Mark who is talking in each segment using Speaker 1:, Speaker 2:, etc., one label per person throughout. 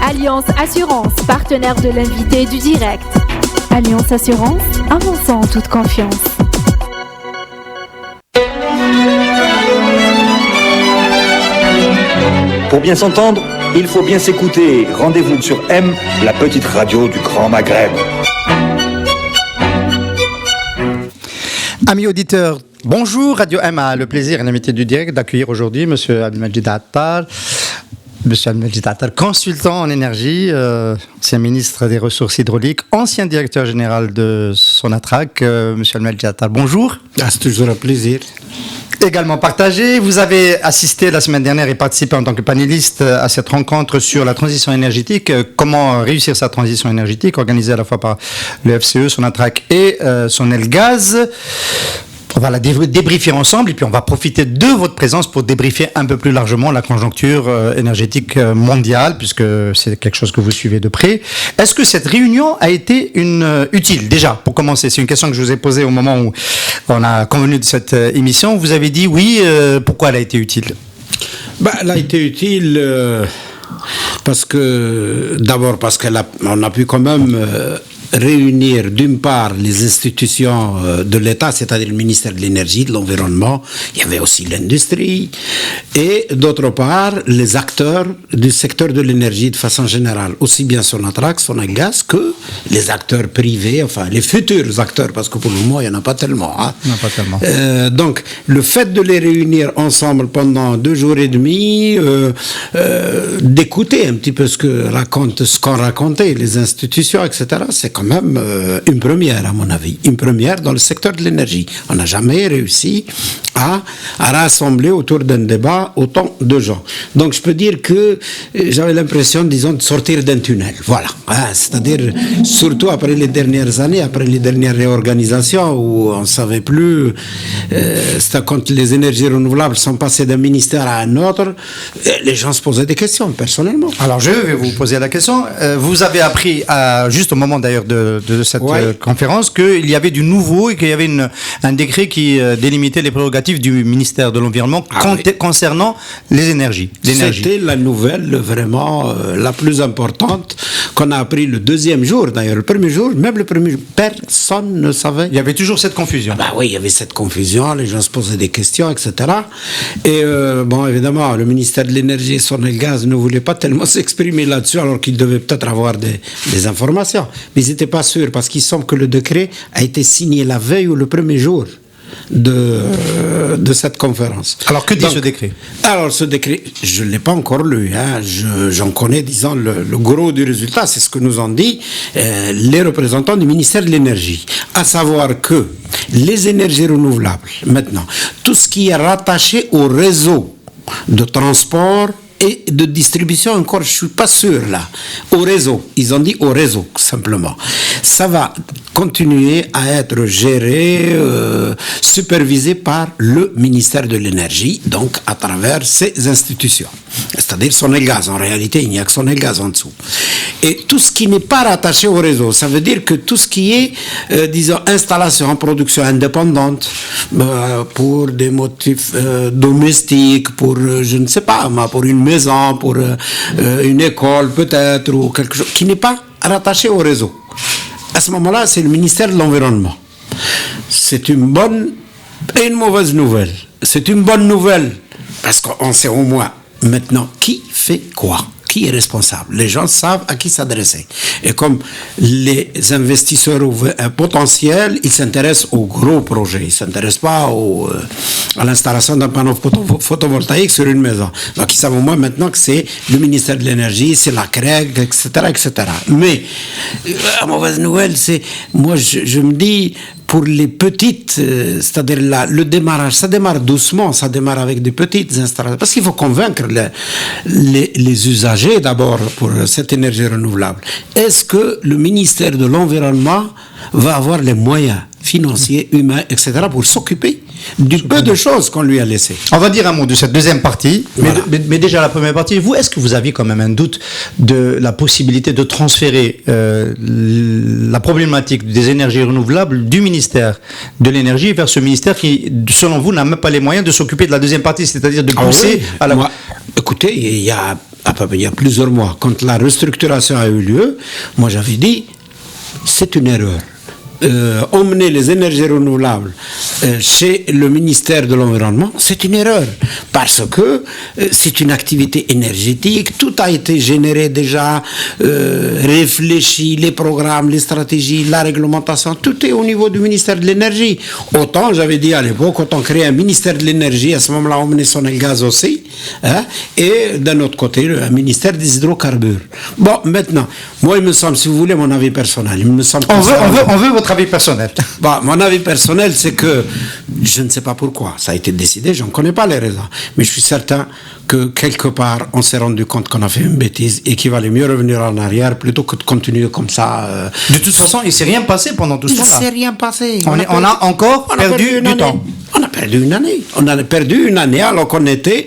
Speaker 1: Alliance Assurance, partenaire de l'invité du direct. Alliance Assurance, avançons en toute confiance.
Speaker 2: Pour bien s'entendre, il faut bien s'écouter. Rendez-vous sur M, la petite radio du Grand Maghreb.
Speaker 3: Amis auditeurs, bonjour, Radio M a le plaisir et l'invité du direct d'accueillir aujourd'hui M. Abdelmajid Attal. Monsieur Abdelmajid Attal, consultant en énergie, ancien ministre des Ressources hydrauliques, ancien directeur général de Sonatrach. Monsieur Abdelmajid Attal, bonjour.
Speaker 4: C'est toujours un plaisir.
Speaker 3: Également partagé, vous avez assisté la semaine dernière et participé en tant que panéliste à cette rencontre sur la transition énergétique, comment réussir sa transition énergétique, organisée à la fois par le FCE, Sonatrach et Sonelgaz. On va la débriefer ensemble et puis on va profiter de votre présence pour débriefer un peu plus largement la conjoncture énergétique mondiale, puisque c'est quelque chose que vous suivez de près. Est-ce que cette réunion a été utile, déjà, pour commencer? C'est une question que je vous ai posée au moment où on a convenu de cette émission. Vous avez dit oui, pourquoi elle a été utile?
Speaker 4: Elle a été utile d'abord parce qu'on a pu quand même réunir d'une part les institutions de l'État, c'est-à-dire le ministère de l'Énergie, de l'Environnement, il y avait aussi l'industrie, et d'autre part les acteurs du secteur de l'énergie de façon générale, aussi bien Sonatrach, Sonelgaz que les acteurs privés, enfin les futurs acteurs, parce que pour le moment il n'y en a pas tellement.
Speaker 3: Non, pas tellement.
Speaker 4: Donc le fait de les réunir ensemble pendant 2 jours et demi, d'écouter un petit peu ce qu'ont raconté les institutions, etc., c'est quand même une première, à mon avis, une première dans le secteur de l'énergie. On n'a jamais réussi à rassembler autour d'un débat autant de gens. Donc je peux dire que j'avais l'impression, disons, de sortir d'un tunnel. Voilà. C'est-à-dire, surtout après les dernières années, après les dernières réorganisations où on ne savait plus, c'était quand les énergies renouvelables sont passées d'un ministère à un autre, les gens se posaient des questions, personnellement.
Speaker 3: Alors je vais vous poser la question. Vous avez appris, juste au moment d'ailleurs de cette conférence, qu'il y avait du nouveau et qu'il y avait un décret qui délimitait les prérogatives du ministère de l'Environnement concernant les énergies.
Speaker 4: C'était la nouvelle vraiment la plus importante qu'on a appris le 2e jour. D'ailleurs, le 1er jour, personne ne savait.
Speaker 3: Il y avait toujours cette confusion.
Speaker 4: Oui, il y avait cette confusion, les gens se posaient des questions, etc. Et évidemment, le ministère de l'Énergie et Sonelgaz ne voulait pas tellement s'exprimer là-dessus, alors qu'ils devaient peut-être avoir des informations. Mais ils n'étaient pas sûrs, parce qu'il semble que le décret a été signé la veille ou le 1er jour de cette conférence.
Speaker 3: Alors que dit ce décret?
Speaker 4: Alors ce décret, je ne l'ai pas encore lu, j'en connais, disons, le gros du résultat, c'est ce que nous ont dit les représentants du ministère de l'Énergie, à savoir que les énergies renouvelables, maintenant, tout ce qui est rattaché au réseau de transport et de distribution, encore je ne suis pas sûr là, au réseau, ils ont dit au réseau simplement, ça va continuer à être géré, supervisé par le ministère de l'Énergie, donc à travers ses institutions, c'est-à-dire Sonelgaz. En réalité, il n'y a que Sonelgaz en dessous. Et tout ce qui n'est pas rattaché au réseau, ça veut dire que tout ce qui est, disons, installation en production indépendante, pour des motifs domestiques, pour, je ne sais pas, pour une maison, pour une école peut-être, ou quelque chose qui n'est pas rattaché au réseau. À ce moment-là, c'est le ministère de l'Environnement. C'est une bonne et une mauvaise nouvelle. C'est une bonne nouvelle parce qu'on sait au moins maintenant qui fait quoi. Qui est responsable? Les gens savent à qui s'adresser. Et comme les investisseurs potentiels, ils s'intéressent aux gros projets. Ils ne s'intéressent pas à l'installation d'un panneau photovoltaïque sur une maison. Donc ils savent au moins maintenant que c'est le ministère de l'Énergie, c'est la CREG, etc., etc. Mais la mauvaise nouvelle, c'est, moi je me dis, pour les petites, c'est-à-dire le démarrage, ça démarre doucement, ça démarre avec des petites installations, parce qu'il faut convaincre les usagers d'abord pour cette énergie renouvelable. Est-ce que le ministère de l'Environnement va avoir les moyens financiers, humains, etc., pour s'occuper du peu de choses qu'on lui a laissées?
Speaker 3: On va dire un mot de cette deuxième partie, voilà. mais déjà la première partie, vous, est-ce que vous aviez quand même un doute de la possibilité de transférer la problématique des énergies renouvelables du ministère de l'Énergie vers ce ministère qui, selon vous, n'a même pas les moyens de s'occuper de la deuxième partie, c'est-à-dire de pousser à la...
Speaker 4: Écoutez, il y a il y a plusieurs mois, quand la restructuration a eu lieu, moi j'avais dit, c'est une erreur. Emmener les énergies renouvelables chez le ministère de l'Environnement, c'est une erreur, parce que c'est une activité énergétique, tout a été généré déjà, réfléchi, les programmes, les stratégies, la réglementation, tout est au niveau du ministère de l'Énergie. Autant, j'avais dit à l'époque, autant créer un ministère de l'Énergie, à ce moment-là, emmener Sonel Gaz aussi, hein, et d'un autre côté, un ministère des hydrocarbures. Bon, maintenant, moi, il me semble, si vous voulez mon avis personnel, il me semble que
Speaker 3: on veut votre avis personnel.
Speaker 4: Bon, mon avis personnel, c'est que je ne sais pas pourquoi ça a été décidé, je ne connais pas les raisons, mais je suis certain que quelque part, on s'est rendu compte qu'on a fait une bêtise et qu'il valait mieux revenir en arrière plutôt que de continuer comme ça.
Speaker 3: De toute façon, il ne s'est rien passé pendant tout ce temps-là.
Speaker 4: Il ne s'est rien passé.
Speaker 3: On a encore perdu du temps.
Speaker 4: On a perdu une année. On a perdu une année alors qu'on était,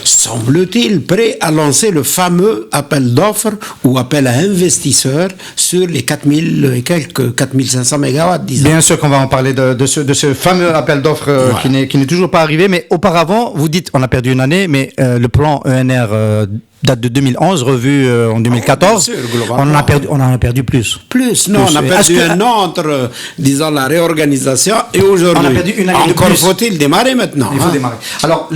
Speaker 4: semble-t-il, prêt à lancer le fameux appel d'offres ou appel à investisseurs sur les 4500 mégawatts, disons.
Speaker 3: Bien sûr qu'on va en parler de ce fameux appel d'offres voilà. qui n'est toujours pas arrivé, mais auparavant, vous dites on a perdu une année, mais le plan ENR date de 2011, revu en 2014. On en a perdu plus.
Speaker 4: Non, on a perdu un an entre, disons, la réorganisation et aujourd'hui.
Speaker 3: On a perdu une année
Speaker 4: encore
Speaker 3: de plus.
Speaker 4: faut-il démarrer maintenant.
Speaker 3: Il faut démarrer. Alors,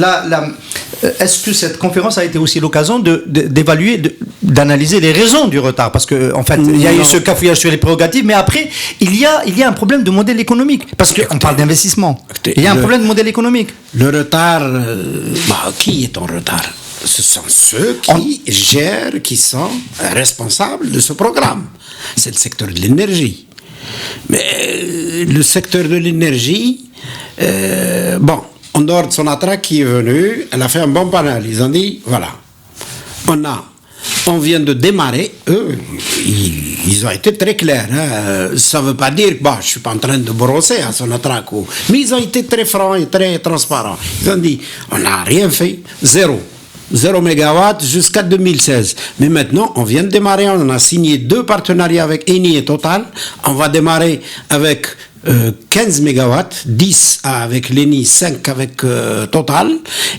Speaker 3: est-ce que cette conférence a été aussi l'occasion d'évaluer, d'analyser les raisons du retard? Parce que, en fait, il y a eu ce cafouillage sur les prérogatives, mais après, il y a un problème de modèle économique. Parce qu'on parle d'investissement. Il y a un problème de modèle économique.
Speaker 4: Le retard, qui est en retard? Ce sont ceux qui gèrent, qui sont responsables de ce programme. C'est le secteur de l'énergie. Mais le secteur de l'énergie, en dehors de Sonatrach qui est venu, elle a fait un bon panel. Ils ont dit, voilà, on vient de démarrer, eux, ils ont été très clairs. Hein. Ça ne veut pas dire que je ne suis pas en train de brosser à Sonatrach, mais ils ont été très francs et très transparents. Ils ont dit, on n'a rien fait, 0 mégawatt jusqu'à 2016. Mais maintenant, on vient de démarrer, on a signé 2 partenariats avec Eni et Total. On va démarrer avec 15 mégawatts, 10 avec l'Eni, 5 avec Total.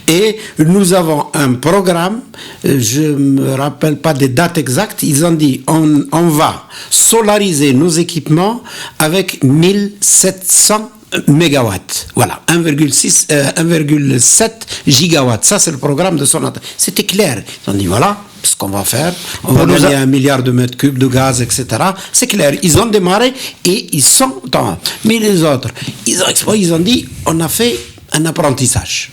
Speaker 4: Et nous avons un programme, je ne me rappelle pas des dates exactes, ils ont dit on va solariser nos équipements avec 1700 mégawatts. Voilà, 1,7 gigawatts. Ça, c'est le programme de Sonatrach. C'était clair. Ils ont dit, voilà ce qu'on va faire. On va gagner 1 milliard de mètres cubes de gaz, etc. C'est clair. Ils ont démarré et ils sont dans. Mais les autres, ils ont dit, on a fait un apprentissage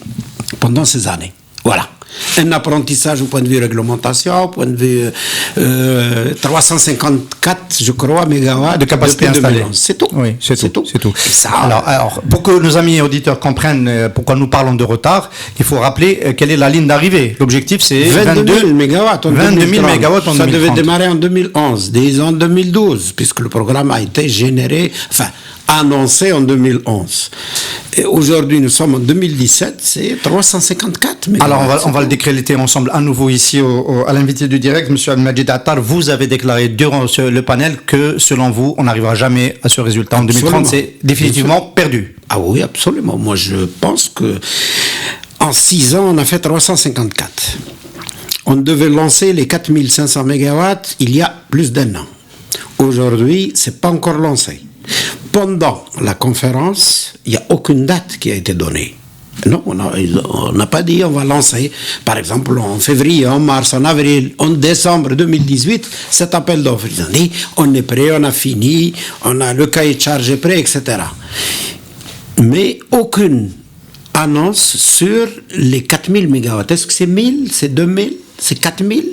Speaker 4: pendant ces années. Voilà. Un apprentissage au point de vue réglementation, au point de vue 354, je crois, mégawatts
Speaker 3: de capacité installée.
Speaker 4: C'est tout.
Speaker 3: Oui, c'est tout.
Speaker 4: Ça,
Speaker 3: alors, pour que nos amis auditeurs comprennent pourquoi nous parlons de retard, il faut rappeler quelle est la ligne d'arrivée. L'objectif, c'est
Speaker 4: 22 000 mégawatts en
Speaker 3: 22 000 mégawatts en 2030.
Speaker 4: Ça devait démarrer en 2011, disons en 2012, puisque le programme a été annoncé en 2011. Et aujourd'hui, nous sommes en 2017, c'est 354 mégawatts.
Speaker 3: Alors, on va le décréter ensemble à nouveau ici à l'invité du direct. Monsieur Al-Majid Attar, vous avez déclaré durant le panel que, selon vous, on n'arrivera jamais à ce résultat. En 2030, c'est définitivement perdu.
Speaker 4: Ah oui, absolument. Moi, je pense que en 6 ans, on a fait 354. On devait lancer les 4500 mégawatts il y a plus d'1 an. Aujourd'hui, c'est pas encore lancé. Pendant la conférence, il n'y a aucune date qui a été donnée. Non, on n'a pas dit on va lancer, par exemple, en février, en mars, en avril, en décembre 2018, cet appel d'offres. Ils ont dit, on est prêt, on a fini, on a le cahier de charge est prêt, etc. Mais aucune annonce sur les 4000 mégawatts. Est-ce que c'est 1000, c'est 2000, c'est 4000?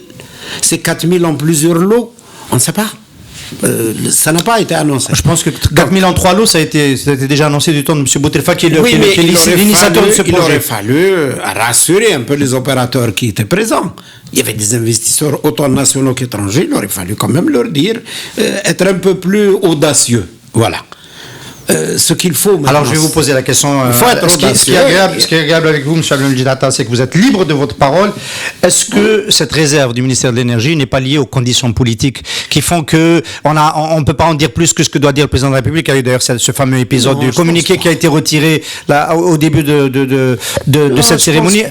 Speaker 4: C'est 4000 en plusieurs lots? On ne sait pas. Ça n'a pas été annoncé.
Speaker 3: Je pense que 4000 en 3 lots, ça a été déjà annoncé du temps de M. Boutelfa, qui est l'initiateur de ce projet.
Speaker 4: Il aurait fallu rassurer un peu les opérateurs qui étaient présents. Il y avait des investisseurs autant nationaux qu'étrangers. Il aurait fallu quand même leur dire, être un peu plus audacieux. Voilà. Ce qu'il faut maintenant.
Speaker 3: Alors je vais vous poser la question. Ce qui est agréable avec vous, M. Al-Majid Attar, c'est que vous êtes libre de votre parole. Est-ce que cette réserve du ministère de l'Énergie n'est pas liée aux conditions politiques qui font que on peut pas en dire plus que ce que doit dire le président de la République? Il y a eu d'ailleurs ce fameux épisode du communiqué qui a été retiré là, au début de cette cérémonie.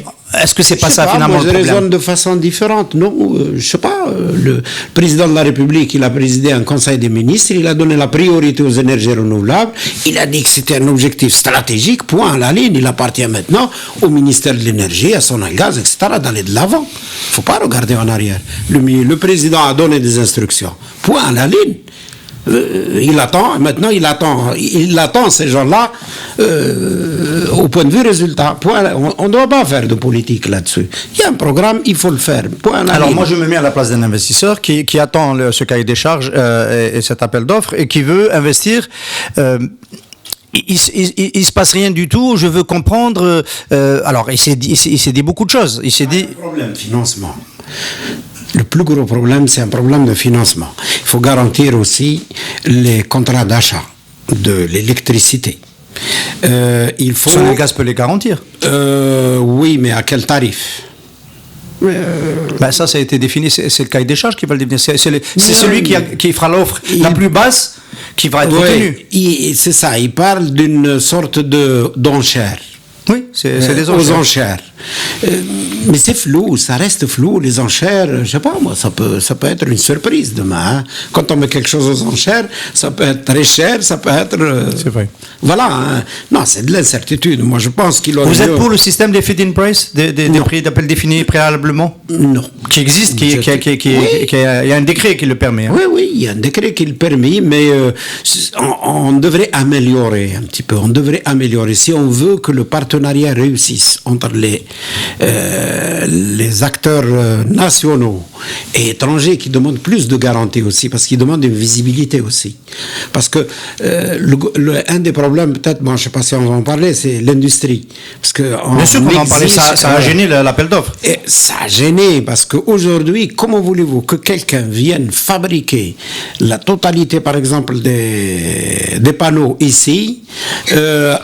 Speaker 3: est-ce que c'est pas
Speaker 4: Je sais
Speaker 3: ça
Speaker 4: pas,
Speaker 3: finalement
Speaker 4: moi,
Speaker 3: le
Speaker 4: je
Speaker 3: problème?
Speaker 4: raisonne de façon différente. Non, je sais pas. Le président de la République, il a présidé un conseil des ministres, il a donné la priorité aux énergies renouvelables, il a dit que c'était un objectif stratégique, point à la ligne. Il appartient maintenant au ministère de l'énergie, à Sonalgaz, etc., d'aller de l'avant. Il ne faut pas regarder en arrière. Le président a donné des instructions, point à la ligne. Il attend, maintenant il attend ces gens-là au point de vue résultat. On ne doit pas faire de politique là-dessus. Il y a un programme, il faut le faire.
Speaker 3: Alors moi je me mets à la place d'un investisseur qui attend ce cahier des charges et cet appel d'offres et qui veut investir. Il se passe rien du tout. Je veux comprendre. Alors il s'est dit beaucoup de choses. Il s'est dit.
Speaker 4: Problème financement. Le plus gros problème, c'est un problème de financement. Il faut garantir aussi les contrats d'achat de l'électricité. Il faut.
Speaker 3: Sonalgaz peut les garantir.
Speaker 4: Oui, mais à quel tarif?
Speaker 3: Ça a été défini. C'est le cahier des charges qui va le définir. C'est celui qui fera l'offre la plus basse qui va être retenue.
Speaker 4: C'est ça. Il parle d'une sorte d'enchère.
Speaker 3: Oui, c'est des enchères.
Speaker 4: Aux enchères. Mais c'est flou, ça reste flou. Les enchères, je sais pas moi, ça peut être une surprise demain. Hein. Quand on met quelque chose aux enchères, ça peut être très cher, ça peut être.
Speaker 3: C'est vrai.
Speaker 4: Voilà. Hein. Non, c'est de l'incertitude. Moi, je pense qu'il aurait.
Speaker 3: Vous êtes pour le système des feed-in price, des prix d'appel définis préalablement?
Speaker 4: Non.
Speaker 3: Qui existe, il y a un décret qui le permet. Hein.
Speaker 4: Oui, il y a un décret qui le permet, mais on devrait améliorer un petit peu. On devrait améliorer si on veut que le partenariat réussisse entre les acteurs nationaux et étrangers qui demandent plus de garanties aussi, parce qu'ils demandent une visibilité aussi. Parce que un des problèmes, peut-être, je ne sais pas si on va en parler, c'est l'industrie. Parce que
Speaker 3: bien sûr qu'on va en parler, ça a gêné l'appel d'offres.
Speaker 4: Et ça a gêné, parce qu'aujourd'hui, comment voulez-vous que quelqu'un vienne fabriquer la totalité, par exemple, des panneaux ici,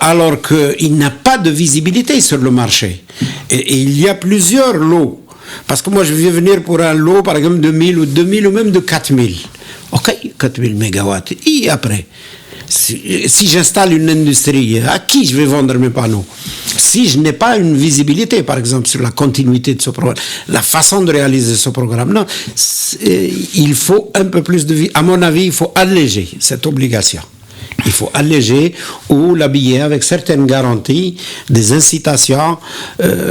Speaker 4: alors qu'il n'a pas de visibilité sur le marché. Et il y a plusieurs lots. Parce que moi, je vais venir pour un lot, par exemple, de 1000 ou 2000 ou même de 4000. OK, 4000 mégawatts. Et après, si j'installe une industrie, à qui je vais vendre mes panneaux? Si je n'ai pas une visibilité, par exemple, sur la continuité de ce programme, la façon de réaliser ce programme, non, il faut un peu plus de vie. À mon avis, il faut alléger cette obligation. Il faut alléger ou l'habiller avec certaines garanties, des incitations,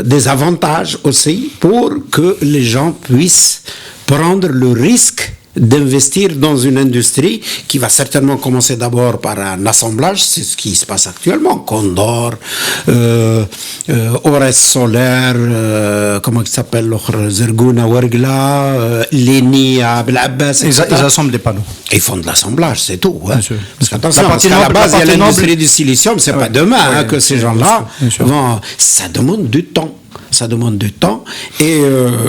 Speaker 4: des avantages aussi, pour que les gens puissent prendre le risque d'investir dans une industrie qui va certainement commencer d'abord par un assemblage, c'est ce qui se passe actuellement, Condor, Ores Solaire, comment il s'appelle, Zergouna Wergla, Leni, Ablabbas,
Speaker 3: ils assemblent des panneaux.
Speaker 4: Ils font de l'assemblage, c'est tout. Hein. Parce
Speaker 3: qu'attention,
Speaker 4: parce qu'à la base, il y a l'industrie du silicium, c'est pas demain que ces gens-là vont... Ça demande du temps. Ça demande du temps. Et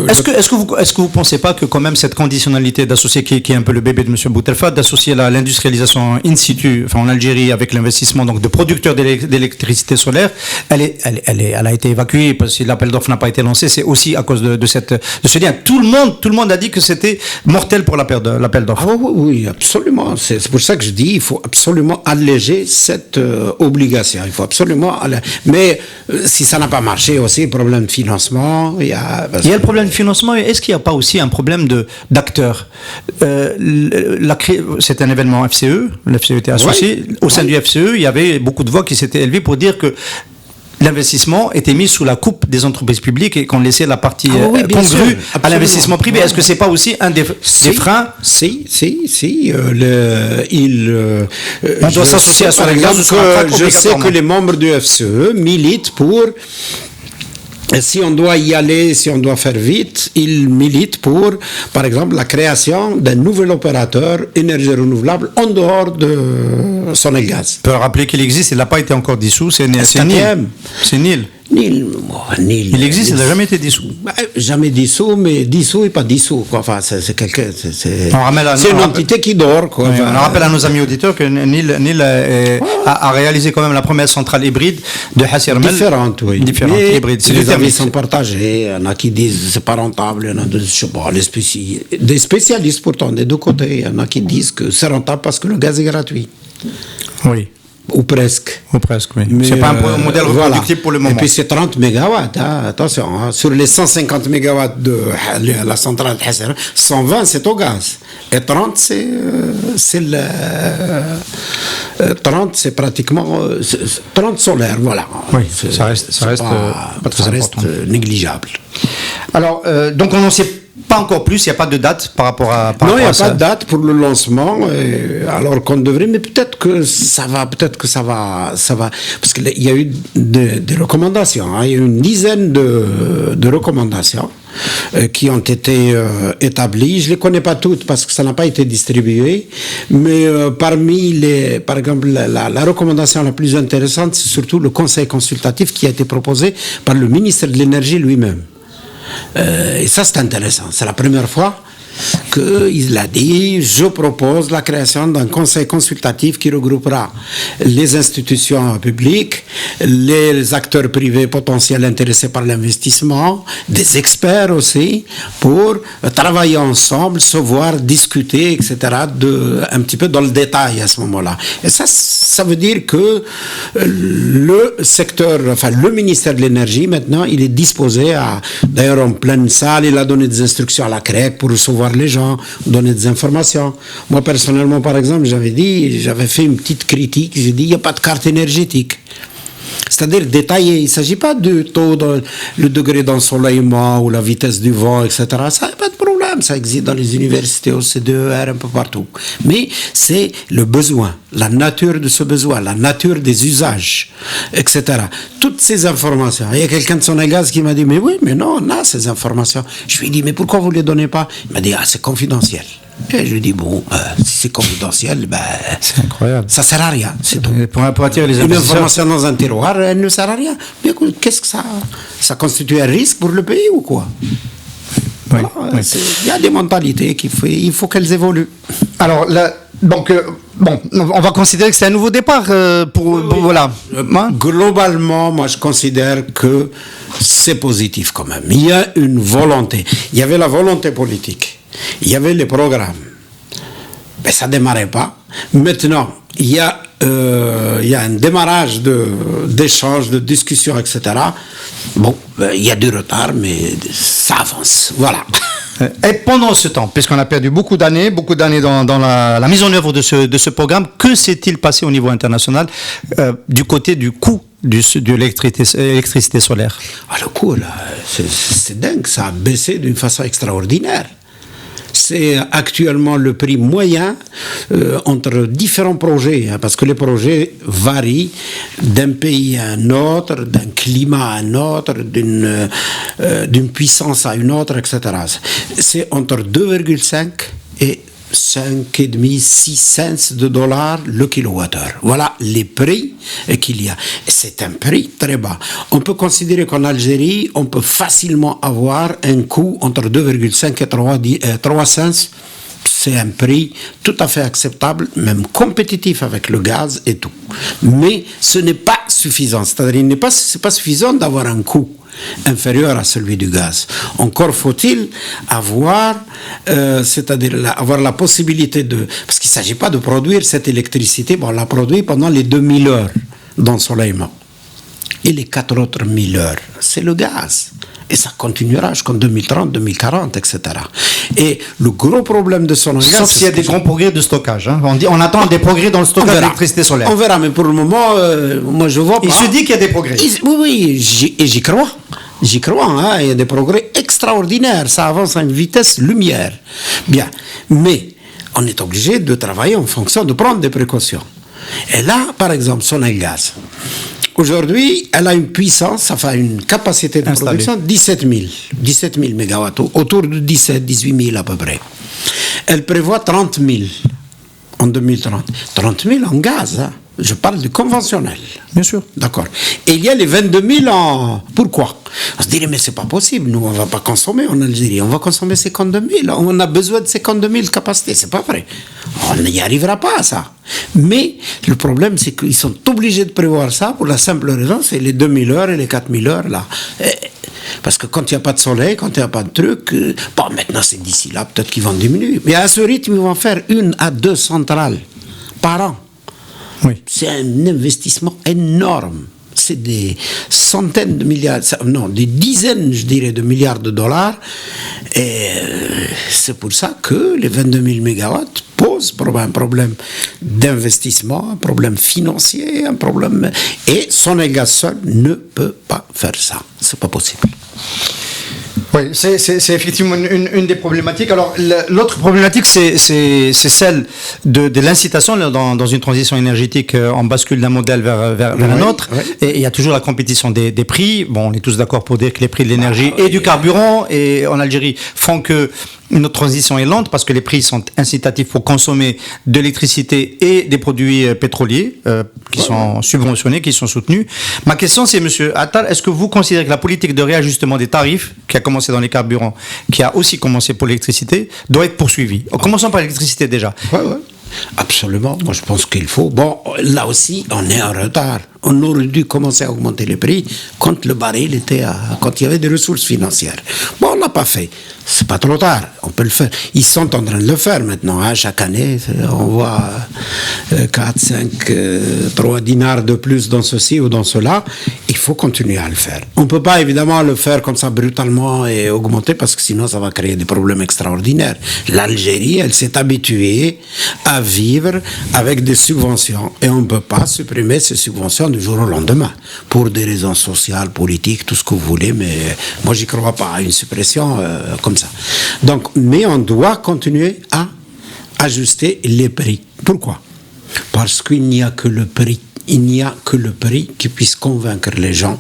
Speaker 3: est-ce que vous pensez pas que quand même cette conditionnalité d'associer, qui est un peu le bébé de M. Boutelfat, d'associer l'industrialisation in situ, en Algérie, avec l'investissement donc de producteurs d'électricité solaire, elle a été évacuée parce que l'appel d'offres n'a pas été lancé. C'est aussi à cause de ce lien. Tout le monde a dit que c'était mortel pour l'appel d'offres.
Speaker 4: Ah oui, absolument. C'est pour ça que je dis, il faut absolument alléger cette obligation. Il faut absolument. Mais si ça n'a pas marché aussi, problème de financement. Il y a
Speaker 3: le problème de financement. Est-ce qu'il n'y a pas aussi un problème d'acteurs? C'est un événement FCE. Le FCE était associé. Au sein du FCE, il y avait beaucoup de voix qui s'étaient élevées pour dire que l'investissement était mis sous la coupe des entreprises publiques et qu'on laissait la partie congrue à l'investissement privé. Est-ce que c'est pas aussi un des freins?
Speaker 4: Si.
Speaker 3: On doit s'associer à Sonalgaz.
Speaker 4: Je sais que les membres du FCE militent pour... Si on doit y aller, si on doit faire vite, ils militent pour, par exemple, la création d'un nouvel opérateur énergie renouvelable en dehors de Sonalgaz.
Speaker 3: On peut rappeler qu'il existe, il n'a pas été encore dissous, c'est Nil. C'est Nil.
Speaker 4: Nil.
Speaker 3: Il existe, il n'a jamais été dissous.
Speaker 4: Jamais dissous, mais dissous et pas dissous. Enfin, c'est quelqu'un. C'est une entité qui dort. Quoi.
Speaker 3: Oui, on rappelle à nos amis auditeurs que Nil a réalisé quand même la première centrale hybride de Hassi Rmel.
Speaker 4: Différente, oui.
Speaker 3: Différente, hybride.
Speaker 4: Les avis sont partagés. Il y en a qui disent que c'est pas rentable. Il y en a des spécialistes pourtant des deux côtés. Il y en a qui disent que c'est rentable parce que le gaz est gratuit.
Speaker 3: Oui.
Speaker 4: ou presque.
Speaker 3: Ou presque, oui.
Speaker 4: Mais,
Speaker 3: c'est pas un modèle reproductible pour le moment.
Speaker 4: Et puis c'est 30 mégawatts, hein, attention, hein, sur les 150 mégawatts de la centrale de Hassera, 120 c'est au gaz, et 30 c'est pratiquement 30 solaire, voilà.
Speaker 3: Oui, ça reste pas très important.
Speaker 4: Négligeable.
Speaker 3: Alors, donc on n'en sait pas encore plus, il n'y a pas de date par rapport à
Speaker 4: non, il n'y a pas de date pour le lancement, alors qu'on devrait, mais peut-être que ça va, parce qu'il y a eu des recommandations, hein, il y a eu une dizaine de recommandations qui ont été établies. Je ne les connais pas toutes parce que ça n'a pas été distribué, mais par exemple, la recommandation la plus intéressante, c'est surtout le conseil consultatif qui a été proposé par le ministre de l'Énergie lui-même. Et ça, c'est intéressant. C'est la première fois qu'il a dit, je propose la création d'un conseil consultatif qui regroupera les institutions publiques, les acteurs privés potentiels intéressés par l'investissement, des experts aussi, pour travailler ensemble, se voir, discuter, etc., un petit peu dans le détail à ce moment-là. Et ça veut dire que le ministère de l'Énergie, maintenant, il est disposé à, d'ailleurs en pleine salle, il a donné des instructions à la CREC pour recevoir les gens, donner des informations. Moi, personnellement, par exemple, j'avais fait une petite critique, j'ai dit, il n'y a pas de carte énergétique. C'est-à-dire détaillé. Il ne s'agit pas du taux, le degré d'ensoleillement ou la vitesse du vent, etc. Ça n'a pas de problème. Ça existe dans les universités, au CDER, un peu partout. Mais c'est le besoin, la nature de ce besoin, la nature des usages, etc. Toutes ces informations. Il y a quelqu'un de Sonagaz qui m'a dit, mais oui, mais non, on a ces informations. Je lui ai dit, mais pourquoi vous ne les donnez pas? Il m'a dit, c'est confidentiel. Et je lui dis, bon, si c'est confidentiel,
Speaker 3: c'est incroyable.
Speaker 4: Ça ne sert à rien. C'est tout.
Speaker 3: Pour attirer les
Speaker 4: investisseurs. Une information dans un tiroir, elle ne sert à rien. Mais écoute, qu'est-ce que ça constitue un risque pour le pays ou quoi?
Speaker 3: Oui,
Speaker 4: voilà, oui. Il y a des mentalités il faut qu'elles évoluent.
Speaker 3: Alors, donc, on va considérer que c'est un nouveau départ voilà.
Speaker 4: Globalement, moi, je considère que c'est positif quand même. Il y a une volonté. Il y avait la volonté politique. Il y avait les programmes. Mais ça ne démarrait pas. Maintenant, il y a un démarrage d'échanges, de discussions, etc. Bon, il y a du retard, mais ça avance. Voilà.
Speaker 3: Et pendant ce temps, puisqu'on a perdu beaucoup d'années dans la mise en œuvre de ce programme, que s'est-il passé au niveau international du côté du coût de l'électricité solaire?
Speaker 4: Le coût, là, c'est dingue, ça a baissé d'une façon extraordinaire. C'est actuellement le prix moyen entre différents projets, hein, parce que les projets varient d'un pays à un autre, d'un climat à un autre, d'une puissance à une autre, etc. C'est entre 2,5 et 5,5, 6 cents de dollars le kilowattheure. Voilà les prix qu'il y a. Et c'est un prix très bas. On peut considérer qu'en Algérie, on peut facilement avoir un coût entre 2,5 et 3 cents. C'est un prix tout à fait acceptable, même compétitif avec le gaz et tout. Mais ce n'est pas suffisant. C'est-à-dire, c'est pas suffisant d'avoir un coût inférieur à celui du gaz. Encore faut-il avoir la possibilité parce qu'il ne s'agit pas de produire cette électricité, on la produit pendant les 2000 heures d'ensoleillement. Et les 4 autres 1000 heures, c'est le gaz. Et ça continuera jusqu'en 2030, 2040, etc. Et le gros problème de Sonagaz...
Speaker 3: Sauf s'il y a des grands progrès de stockage. Hein. On attend des progrès dans le stockage d'électricité solaire.
Speaker 4: On verra, mais pour le moment, moi je vois pas.
Speaker 3: Il se dit qu'il y a des progrès.
Speaker 4: Oui, j'y crois. J'y crois, hein, il y a des progrès extraordinaires. Ça avance à une vitesse lumière. Bien, mais on est obligé de travailler en fonction, de prendre des précautions. Et là, par exemple, Sonagaz... Aujourd'hui, elle a une puissance, enfin une capacité de production de 17 000 mégawatts, autour de 18 000 à peu près. Elle prévoit 30 000 en 2030. 30 000 en gaz, hein. Je parle du conventionnel.
Speaker 3: Bien sûr.
Speaker 4: D'accord. Et il y a les 22 000 en... Pourquoi? On se dirait, mais c'est pas possible, nous on va pas consommer en Algérie, on va consommer 52 000, on a besoin de 52 000 capacités, c'est pas vrai. On n'y arrivera pas à ça. Mais le problème, c'est qu'ils sont obligés de prévoir ça pour la simple raison, c'est les 2000 heures et les 4000 heures là. Parce que quand il n'y a pas de soleil, quand il n'y a pas de truc, maintenant c'est d'ici là, peut-être qu'ils vont diminuer. Mais à ce rythme, ils vont faire 1 à 2 centrales par an.
Speaker 3: Oui.
Speaker 4: C'est un investissement énorme. C'est des centaines de milliards, non, des dizaines, je dirais, de milliards de dollars. Et c'est pour ça que les 22 000 mégawatts posent un problème d'investissement, un problème financier, un problème... Et Sonelgaz seul ne peut pas faire ça. C'est pas possible.
Speaker 3: Oui, c'est effectivement une des problématiques. Alors, l'autre problématique, c'est celle de l'incitation dans une transition énergétique. On bascule d'un modèle vers un autre. Oui. Et il y a toujours la compétition des prix. Bon, on est tous d'accord pour dire que les prix de l'énergie et du carburant et en Algérie font que notre transition est lente parce que les prix sont incitatifs pour consommer de l'électricité et des produits pétroliers qui sont subventionnés, qui sont soutenus. Ma question, c'est, Monsieur Attal, est-ce que vous considérez que la politique de réajustement des tarifs, qui a commencé dans les carburants, qui a aussi commencé pour l'électricité, doit être poursuivie? Commençons par l'électricité déjà.
Speaker 4: Ouais. Absolument. Moi, je pense qu'il faut. Bon, là aussi, on est en retard. On aurait dû commencer à augmenter les prix quand le baril était quand il y avait des ressources financières. Bon, on l'a pas fait. C'est pas trop tard. On peut le faire. Ils sont en train de le faire maintenant. Chaque année, on voit 4, 5, 3 dinars de plus dans ceci ou dans cela. Il faut continuer à le faire. On peut pas évidemment le faire comme ça brutalement et augmenter parce que sinon ça va créer des problèmes extraordinaires. L'Algérie, elle s'est habituée à vivre avec des subventions et on ne peut pas supprimer ces subventions du jour au lendemain pour des raisons sociales, politiques, tout ce que vous voulez, mais moi j'y crois pas à une suppression comme ça. Donc, mais on doit continuer à ajuster les prix. Pourquoi? Parce qu'il n'y a que le prix. Il n'y a que le prix qui puisse convaincre les gens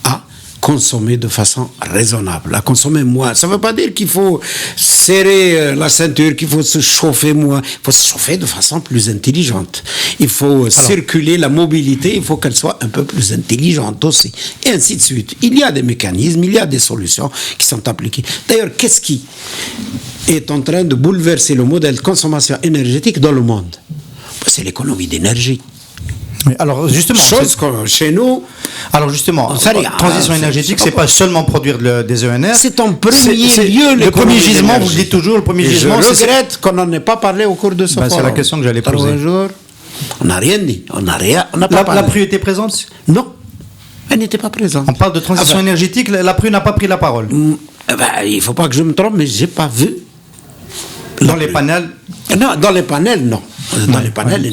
Speaker 4: à consommer de façon raisonnable, à consommer moins. Ça ne veut pas dire qu'il faut serrer la ceinture, qu'il faut se chauffer moins. Il faut se chauffer de façon plus intelligente. Il faut circuler la mobilité, il faut qu'elle soit un peu plus intelligente aussi. Et ainsi de suite. Il y a des mécanismes, il y a des solutions qui sont appliquées. D'ailleurs, qu'est-ce qui est en train de bouleverser le modèle de consommation énergétique dans le monde? C'est l'économie d'énergie.
Speaker 3: Alors justement,
Speaker 4: chose que chez nous.
Speaker 3: Alors justement, transition énergétique, c'est pas seulement produire des ENR.
Speaker 4: C'est en premier lieu
Speaker 3: le premier gisement. Vous le dites toujours, le premier gisement.
Speaker 4: Je regrette qu'on n'en ait pas parlé au cours de ce forum.
Speaker 3: C'est la question que j'allais poser.
Speaker 4: 3 jours, on n'a rien dit, on n'a pas parlé.
Speaker 3: La PRU était présente?
Speaker 4: Non, elle n'était pas présente.
Speaker 3: On parle de transition énergétique, la PRU n'a pas pris la parole.
Speaker 4: Il faut pas que je me trompe, mais j'ai pas vu.
Speaker 3: Dans les panels?
Speaker 4: Non, dans les panels, non. Dans les panels,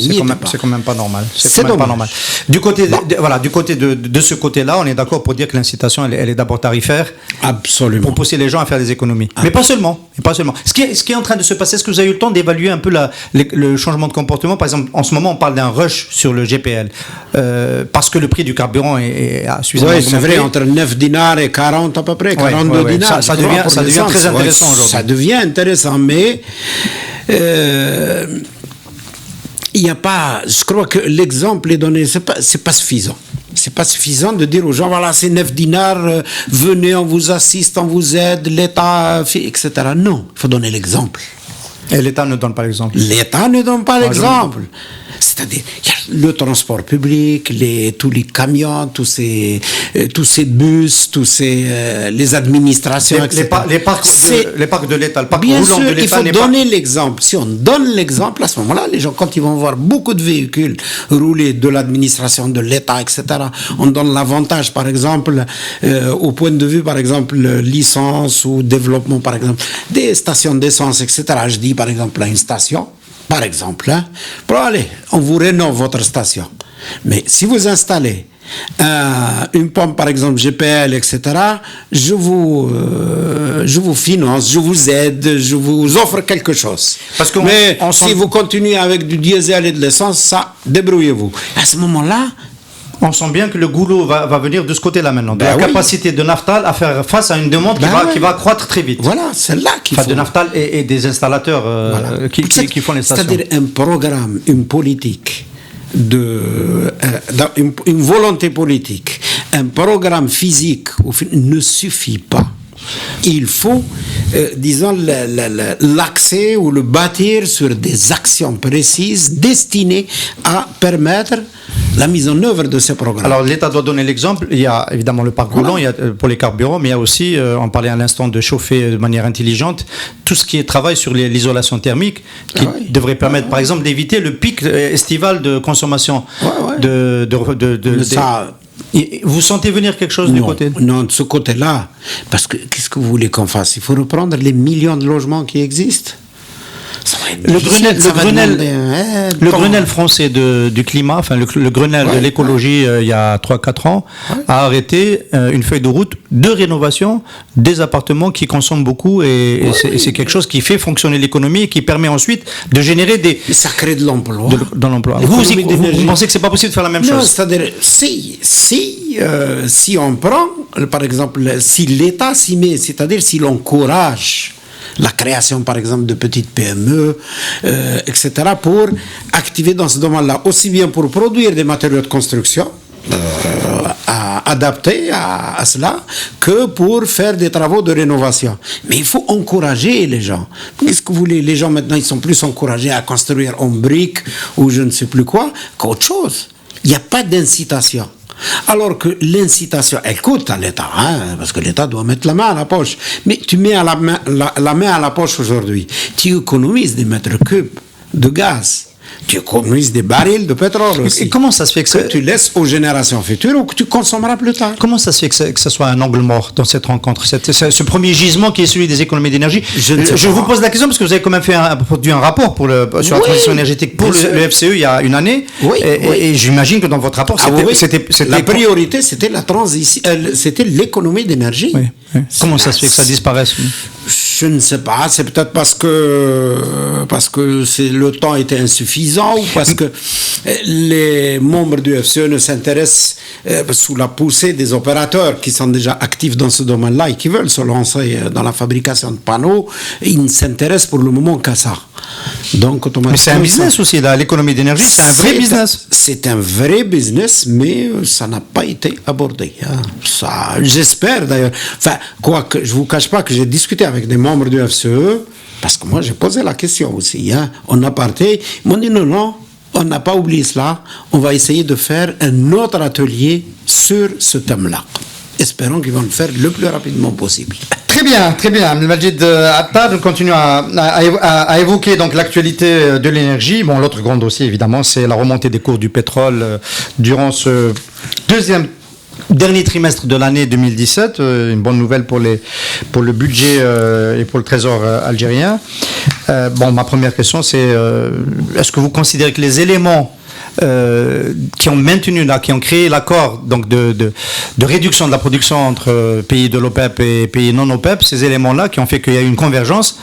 Speaker 3: c'est quand même pas normal. C'est quand même pas normal. Du côté, de ce côté-là, on est d'accord pour dire que l'incitation, elle est d'abord tarifaire.
Speaker 4: Absolument.
Speaker 3: Pour pousser les gens à faire des économies. Mais pas seulement. Ce qui est en train de se passer, est-ce que vous avez eu le temps d'évaluer un peu le changement de comportement? Par exemple, en ce moment, on parle d'un rush sur le GPL. Parce que le prix du carburant est suffisamment augmenté.
Speaker 4: Oui, c'est vrai, entre 9 dinars et 40 à peu près, 42 dinars.
Speaker 3: Ça devient très intéressant aujourd'hui.
Speaker 4: Ça devient intéressant, mais... il n'y a pas, je crois que l'exemple est donné, c'est pas suffisant. C'est pas suffisant de dire aux gens, voilà, c'est 9 dinars, venez, on vous assiste, on vous aide, l'État fait, etc. Non, il faut donner l'exemple.
Speaker 3: Et l'État ne donne pas l'exemple.
Speaker 4: L'État ne donne pas l'exemple. C'est-à-dire, il y a le transport public, tous les camions, tous ces bus, les administrations, etc.
Speaker 3: Les parcs de l'État, le parc
Speaker 4: bien
Speaker 3: roulant
Speaker 4: sûr,
Speaker 3: de l'État.
Speaker 4: Il faut donner l'exemple. Si on donne l'exemple, à ce moment-là, les gens, quand ils vont voir beaucoup de véhicules rouler de l'administration, de l'État, etc., on donne l'avantage, par exemple, au point de vue, par exemple, licence ou développement, par exemple, des stations d'essence, etc. Je dis, par exemple, à une station, par exemple, pour aller, on vous rénove votre station. Mais si vous installez une pompe, par exemple, GPL, etc., je vous finance, je vous aide, je vous offre quelque chose. Mais si vous continuez avec du diesel et de l'essence, ça, débrouillez-vous. À ce moment-là,
Speaker 3: on sent bien que le goulot va venir de ce côté-là maintenant. De la capacité de Naftal à faire face à une demande qui va croître très vite.
Speaker 4: Voilà, c'est là qu'il faut.
Speaker 3: De Naftal et des installateurs qui font les stations.
Speaker 4: C'est-à-dire un programme, une politique, une volonté politique, un programme physique ne suffit pas. Il faut, disons, l'axer ou le bâtir sur des actions précises destinées à permettre la mise en œuvre de ces programmes.
Speaker 3: Alors l'État doit donner l'exemple. Il y a évidemment le parc roulant, il y a pour les carburants, mais il y a aussi, on parlait à l'instant de chauffer de manière intelligente, tout ce qui est travail sur l'isolation thermique, qui devrait permettre par exemple d'éviter le pic estival de consommation Vous sentez venir quelque chose du côté
Speaker 4: Non, de ce côté-là, parce que qu'est-ce que vous voulez qu'on fasse? Il faut reprendre les millions de logements qui existent.
Speaker 3: Le Grenelle français du climat, enfin le Grenelle de l'écologie, il y a 3-4 ans, a arrêté une feuille de route de rénovation des appartements qui consomment beaucoup et c'est quelque chose qui fait fonctionner l'économie et qui permet ensuite de générer
Speaker 4: ça crée de l'emploi.
Speaker 3: Dans l'emploi. Vous pensez que c'est pas possible de faire la même chose?
Speaker 4: C'est-à-dire, si on prend, par exemple, si l'État s'y met, c'est-à-dire si l'on encourage la création, par exemple, de petites PME, etc., pour activer dans ce domaine-là, aussi bien pour produire des matériaux de construction adaptés à cela, que pour faire des travaux de rénovation. Mais il faut encourager les gens. Qu'est-ce que vous voulez? Les gens, maintenant, ils sont plus encouragés à construire en briques ou je ne sais plus quoi qu'autre chose. Il n'y a pas d'incitation. Alors que l'incitation, elle coûte à l'État, parce que l'État doit mettre la main à la poche. Mais tu mets la main à la poche aujourd'hui, tu économises des mètres cubes de gaz, tu économises des barils de pétrole aussi.
Speaker 3: Et comment ça se fait que
Speaker 4: tu laisses aux générations futures ou que tu consommeras plus tard?
Speaker 3: Comment ça se fait que ça soit un angle mort dans cette rencontre, ce premier gisement qui est celui des économies d'énergie? Je vous pose la question parce que vous avez quand même produit un rapport sur la transition énergétique pour le FCE il y a une année. Et j'imagine que dans votre rapport, c'était
Speaker 4: la priorité, c'était la transition, c'était l'économie d'énergie.
Speaker 3: Comment ça se fait que ça disparaisse?
Speaker 4: Je ne sais pas, c'est peut-être parce que le temps était insuffisant ou parce que les membres du FCE ne s'intéressent sous la poussée des opérateurs qui sont déjà actifs dans ce domaine-là et qui veulent se lancer dans la fabrication de panneaux. Ils ne s'intéressent pour le moment qu'à ça. Donc, automatiquement.
Speaker 3: Mais c'est un business aussi, l'économie d'énergie, c'est un vrai business.
Speaker 4: C'est un vrai business, mais ça n'a pas été abordé. Ça, j'espère d'ailleurs. Enfin, quoique, je ne vous cache pas que j'ai discuté avec des membres du FCE, parce que moi j'ai posé la question aussi. On a parté, ils m'ont dit non, on n'a pas oublié cela, on va essayer de faire un autre atelier sur ce thème-là. Espérons qu'ils vont le faire le plus rapidement possible.
Speaker 3: Très bien. Majid Attar, nous continuons à évoquer donc l'actualité de l'énergie. Bon, l'autre grand dossier, évidemment, c'est la remontée des cours du pétrole durant ce dernier trimestre de l'année 2017, une bonne nouvelle pour le budget et pour le trésor algérien. Ma première question, c'est est-ce que vous considérez que les éléments qui ont créé l'accord donc de réduction de la production entre pays de l'OPEP et pays non OPEP, ces éléments-là qui ont fait qu'il y a eu une convergence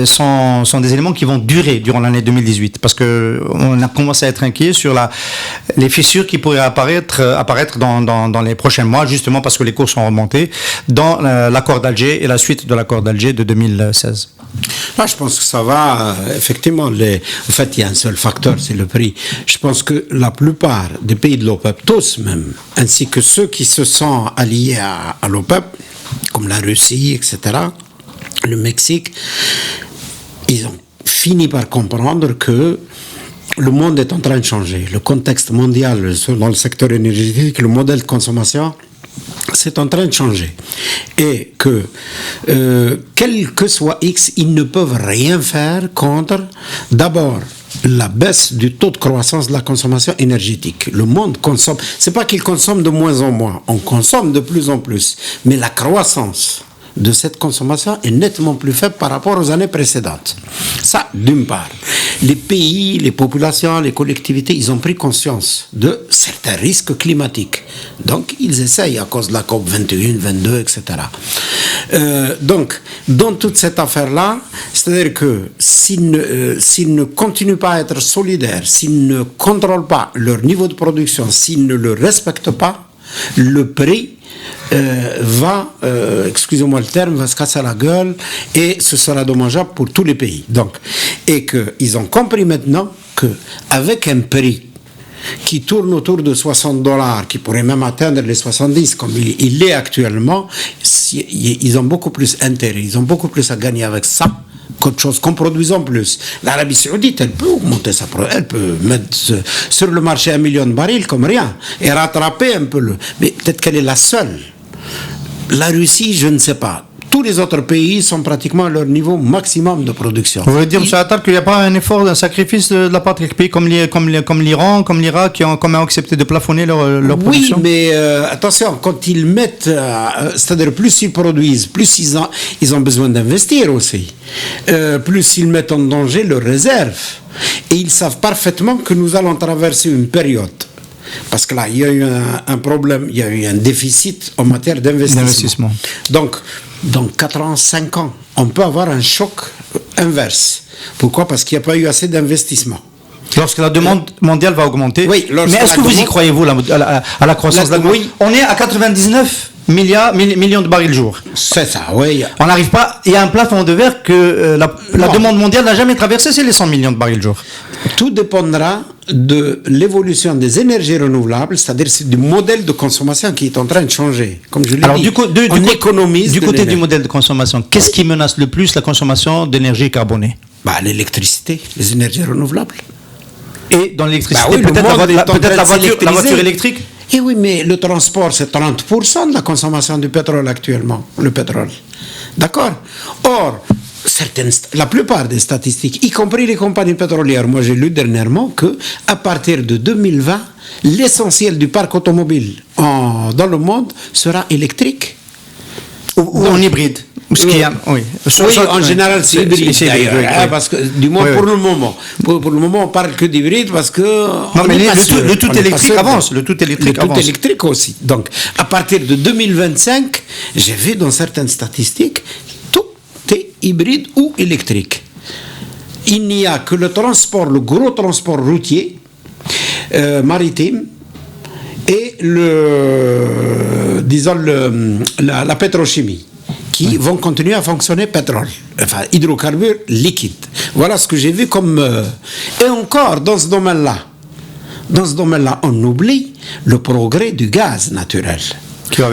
Speaker 3: sont des éléments qui vont durer durant l'année 2018 parce que on a commencé à être inquiet sur les fissures qui pourraient apparaître dans les prochains mois, justement parce que les cours sont remontés dans l'accord d'Alger et la suite de l'accord d'Alger de 2016.
Speaker 4: Là, je pense que ça va, effectivement, en fait, il y a un seul facteur, c'est le prix. Je pense que la plupart des pays de l'OPEP, tous même, ainsi que ceux qui se sont alliés à l'OPEP, comme la Russie, etc., le Mexique, ils ont fini par comprendre que le monde est en train de changer. Le contexte mondial dans le secteur énergétique, le modèle de consommation, c'est en train de changer. Et que, quel que soit X, ils ne peuvent rien faire contre, d'abord, la baisse du taux de croissance de la consommation énergétique. Le monde consomme, c'est pas qu'il consomme de moins en moins, on consomme de plus en plus, mais la croissance de cette consommation est nettement plus faible par rapport aux années précédentes. Ça, d'une part. Les pays, les populations, les collectivités, ils ont pris conscience de certains risques climatiques. Donc, ils essayent à cause de la COP 21, 22, etc. Donc, dans toute cette affaire-là, c'est-à-dire que s'ils ne continuent pas à être solidaires, s'ils ne contrôlent pas leur niveau de production, s'ils ne le respectent pas, le prix excusez-moi le terme, va se casser la gueule et ce sera dommageable pour tous les pays. Donc, et qu'ils ont compris maintenant qu'avec un prix qui tourne autour de $60, qui pourrait même atteindre les 70 comme il l'est actuellement, ils ont beaucoup plus intérêt, ils ont beaucoup plus à gagner avec ça qu'autre chose, qu'en produisant plus. L'Arabie Saoudite, elle peut augmenter elle peut mettre sur le marché 1 million de barils comme rien et rattraper un peu mais peut-être qu'elle est la seule. La Russie, je ne sais pas. Tous les autres pays sont pratiquement à leur niveau maximum de production.
Speaker 3: Vous voulez dire, M. Attal, qu'il n'y a pas un effort, un sacrifice de la part de pays comme l'Iran, comme l'Irak, qui ont quand même accepté de plafonner leur production?
Speaker 4: Oui, mais attention, quand ils mettent, c'est-à-dire plus ils produisent, plus ils ont besoin d'investir aussi, plus ils mettent en danger leurs réserves. Et ils savent parfaitement que nous allons traverser une période. Parce que là, il y a eu un problème, il y a eu un déficit en matière d'investissement. Donc, dans 4 ans, 5 ans, on peut avoir un choc inverse. Pourquoi? Parce qu'il n'y a pas eu assez d'investissement.
Speaker 3: Lorsque la demande mondiale va augmenter.
Speaker 4: Oui,
Speaker 3: mais est-ce que vous y croyez, vous, à la croissance de la demande?
Speaker 4: Oui.
Speaker 3: On est à 99 millions de barils jour.
Speaker 4: C'est ça, oui.
Speaker 3: On n'arrive pas. Il y a un plafond de verre que la demande mondiale n'a jamais traversé, c'est les 100 millions de barils jour.
Speaker 4: Tout dépendra de l'évolution des énergies renouvelables, c'est-à-dire c'est du modèle de consommation qui est en train de changer. Comme je l'ai dit, on économise
Speaker 3: du côté du modèle de consommation, qu'est-ce qui menace le plus la consommation d'énergie carbonée?
Speaker 4: L'électricité, les énergies renouvelables.
Speaker 3: Et dans l'électricité,
Speaker 4: oui,
Speaker 3: peut-être la voiture électrique?
Speaker 4: Et oui, mais le transport, c'est 30% de la consommation du pétrole actuellement, le pétrole. D'accord? Or, la plupart des statistiques, y compris les compagnies pétrolières, moi j'ai lu dernièrement que à partir de 2020, l'essentiel du parc automobile dans le monde sera électrique.
Speaker 3: Ou en hybride.
Speaker 4: Oui, en général c'est hybride. Parce que, du moins pour le moment. Pour le moment, on parle que d'hybride parce que.
Speaker 3: Non, mais le tout électrique avance. Le tout
Speaker 4: électrique aussi. Donc, à partir de 2025, j'ai vu dans certaines statistiques, tout est hybride ou électrique. Il n'y a que le gros transport routier, maritime, et la pétrochimie, qui vont continuer à fonctionner hydrocarbures liquides. Voilà ce que j'ai vu comme... et encore, dans ce domaine-là, on oublie le progrès du gaz naturel.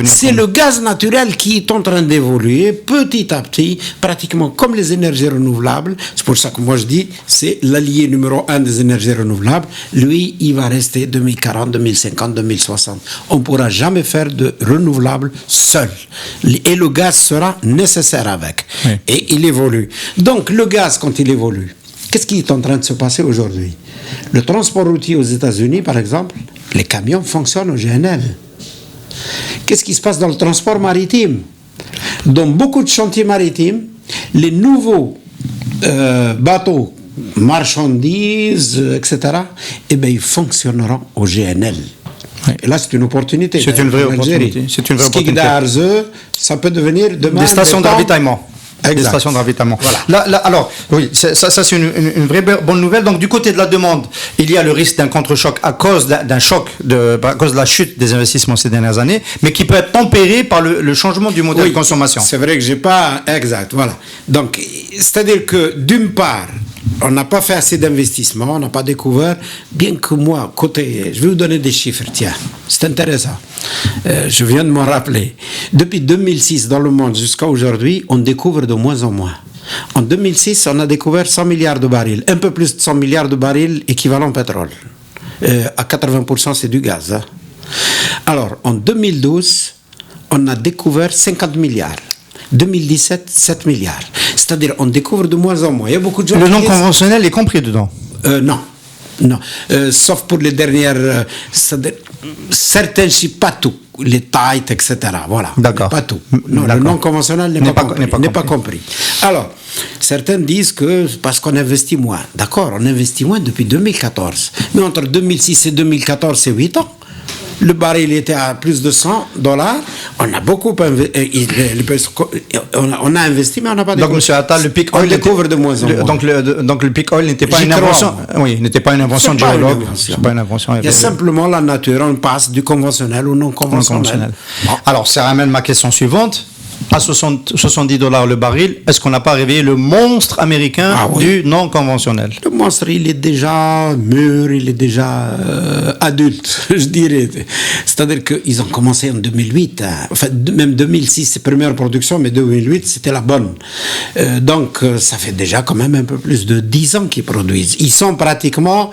Speaker 4: C'est le gaz naturel qui est en train d'évoluer petit à petit, pratiquement comme les énergies renouvelables. C'est pour ça que moi je dis, c'est l'allié numéro 1 des énergies renouvelables. Lui, il va rester 2040, 2050, 2060. On ne pourra jamais faire de renouvelables seul. Et le gaz sera nécessaire avec. Oui. Et il évolue. Donc le gaz, quand il évolue, qu'est-ce qui est en train de se passer aujourd'hui? Le transport routier aux États-Unis, par exemple, les camions fonctionnent au GNL. Qu'est-ce qui se passe dans le transport maritime? Dans beaucoup de chantiers maritimes, les nouveaux bateaux, marchandises, etc., ils fonctionneront au GNL. Oui. Et là, c'est une opportunité.
Speaker 3: C'est une vraie opportunité.
Speaker 4: Ça peut devenir demain
Speaker 3: des stations de ravitaillement.
Speaker 4: Exact.
Speaker 3: Des stations de ravitaillement. Voilà. Alors, oui, ça c'est une vraie bonne nouvelle. Donc, du côté de la demande, il y a le risque d'un contre-choc à cause d'un choc, à cause de la chute des investissements ces dernières années, mais qui peut être tempéré par le changement du modèle de consommation.
Speaker 4: C'est vrai que j'ai pas... Exact, voilà. Donc, c'est-à-dire que, d'une part, on n'a pas fait assez d'investissements, on n'a pas découvert, bien que moi, je vais vous donner des chiffres, tiens, c'est intéressant. Je viens de m'en rappeler. Depuis 2006, dans le monde jusqu'à aujourd'hui, on découvre de moins en moins. En 2006, on a découvert 100 milliards de barils, un peu plus de 100 milliards de barils équivalent pétrole. À 80%, c'est du gaz. Hein. Alors, en 2012, on a découvert 50 milliards. 2017, 7 milliards. C'est-à-dire, on découvre de moins en moins. Il y a beaucoup de gens
Speaker 3: le non conventionnel est compris dedans?
Speaker 4: Non. Sauf pour les dernières... certains chiffres, pas tout. Les tight, etc. Voilà.
Speaker 3: D'accord.
Speaker 4: Pas tout. Non, le non conventionnel n'est pas compris. Alors, certains disent que parce qu'on investit moins. D'accord, on investit moins depuis 2014. Mais entre 2006 et 2014, c'est 8 ans. Le baril était à plus de $100. On a beaucoup investi. On a investi, mais on n'a pas découvert.
Speaker 3: Donc, M. Attal, le peak oil
Speaker 4: découvre de moins en moins.
Speaker 3: Donc, le peak oil n'était pas une invention. Oui, n'était pas une invention de géologue. C'est pas une invention.
Speaker 4: Il y a simplement la nature. On passe du conventionnel au non conventionnel.
Speaker 3: Bon. Alors, ça ramène ma question suivante. à 70 $ le baril, est-ce qu'on n'a pas réveillé le monstre américain du non conventionnel?
Speaker 4: Le monstre, il est déjà mûr, il est déjà adulte, je dirais. C'est-à-dire qu'ils ont commencé en 2008, enfin même 2006, c'est première production, mais 2008, c'était la bonne. Donc, ça fait déjà quand même un peu plus de 10 ans qu'ils produisent. Ils sont pratiquement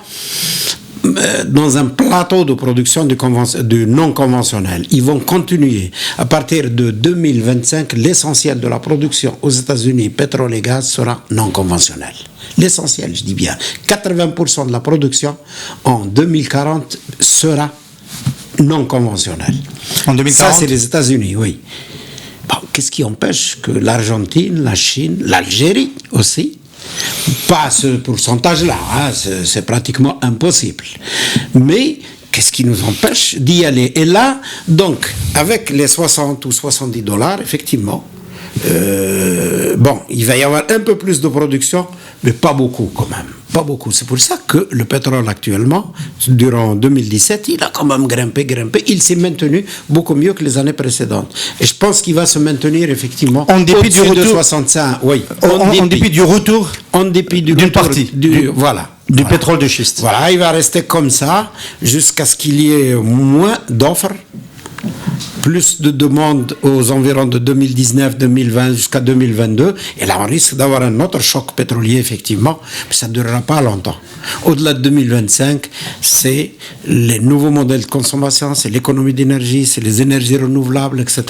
Speaker 4: dans un plateau de production du non conventionnel. Ils vont continuer. À partir de 2025, l'essentiel de la production aux États-Unis, pétrole et gaz, sera non conventionnel. L'essentiel, je dis bien. 80% de la production en 2040 sera non conventionnel.
Speaker 3: En 2040?
Speaker 4: Ça, c'est les États-Unis, oui. Bon, qu'est-ce qui empêche que l'Argentine, la Chine, l'Algérie aussi, pas à ce pourcentage-là, hein, c'est pratiquement impossible. Mais qu'est-ce qui nous empêche d'y aller? Et là, donc, avec les 60 ou 70 $, effectivement, bon, il va y avoir un peu plus de production, mais pas beaucoup quand même. Pas beaucoup. C'est pour ça que le pétrole actuellement, durant 2017, il a quand même grimpé. Il s'est maintenu beaucoup mieux que les années précédentes. Et je pense qu'il va se maintenir effectivement
Speaker 3: en dépit du retour
Speaker 4: de 65. Oui.
Speaker 3: En dépit du retour.
Speaker 4: En dépit d'une
Speaker 3: partie.
Speaker 4: Voilà.
Speaker 3: Du pétrole de schiste.
Speaker 4: Voilà, il va rester comme ça jusqu'à ce qu'il y ait moins d'offres, plus de demandes aux environs de 2019, 2020 jusqu'à 2022. Et là, on risque d'avoir un autre choc pétrolier, effectivement, mais ça ne durera pas longtemps. Au-delà de 2025, c'est les nouveaux modèles de consommation, c'est l'économie d'énergie, c'est les énergies renouvelables, etc.,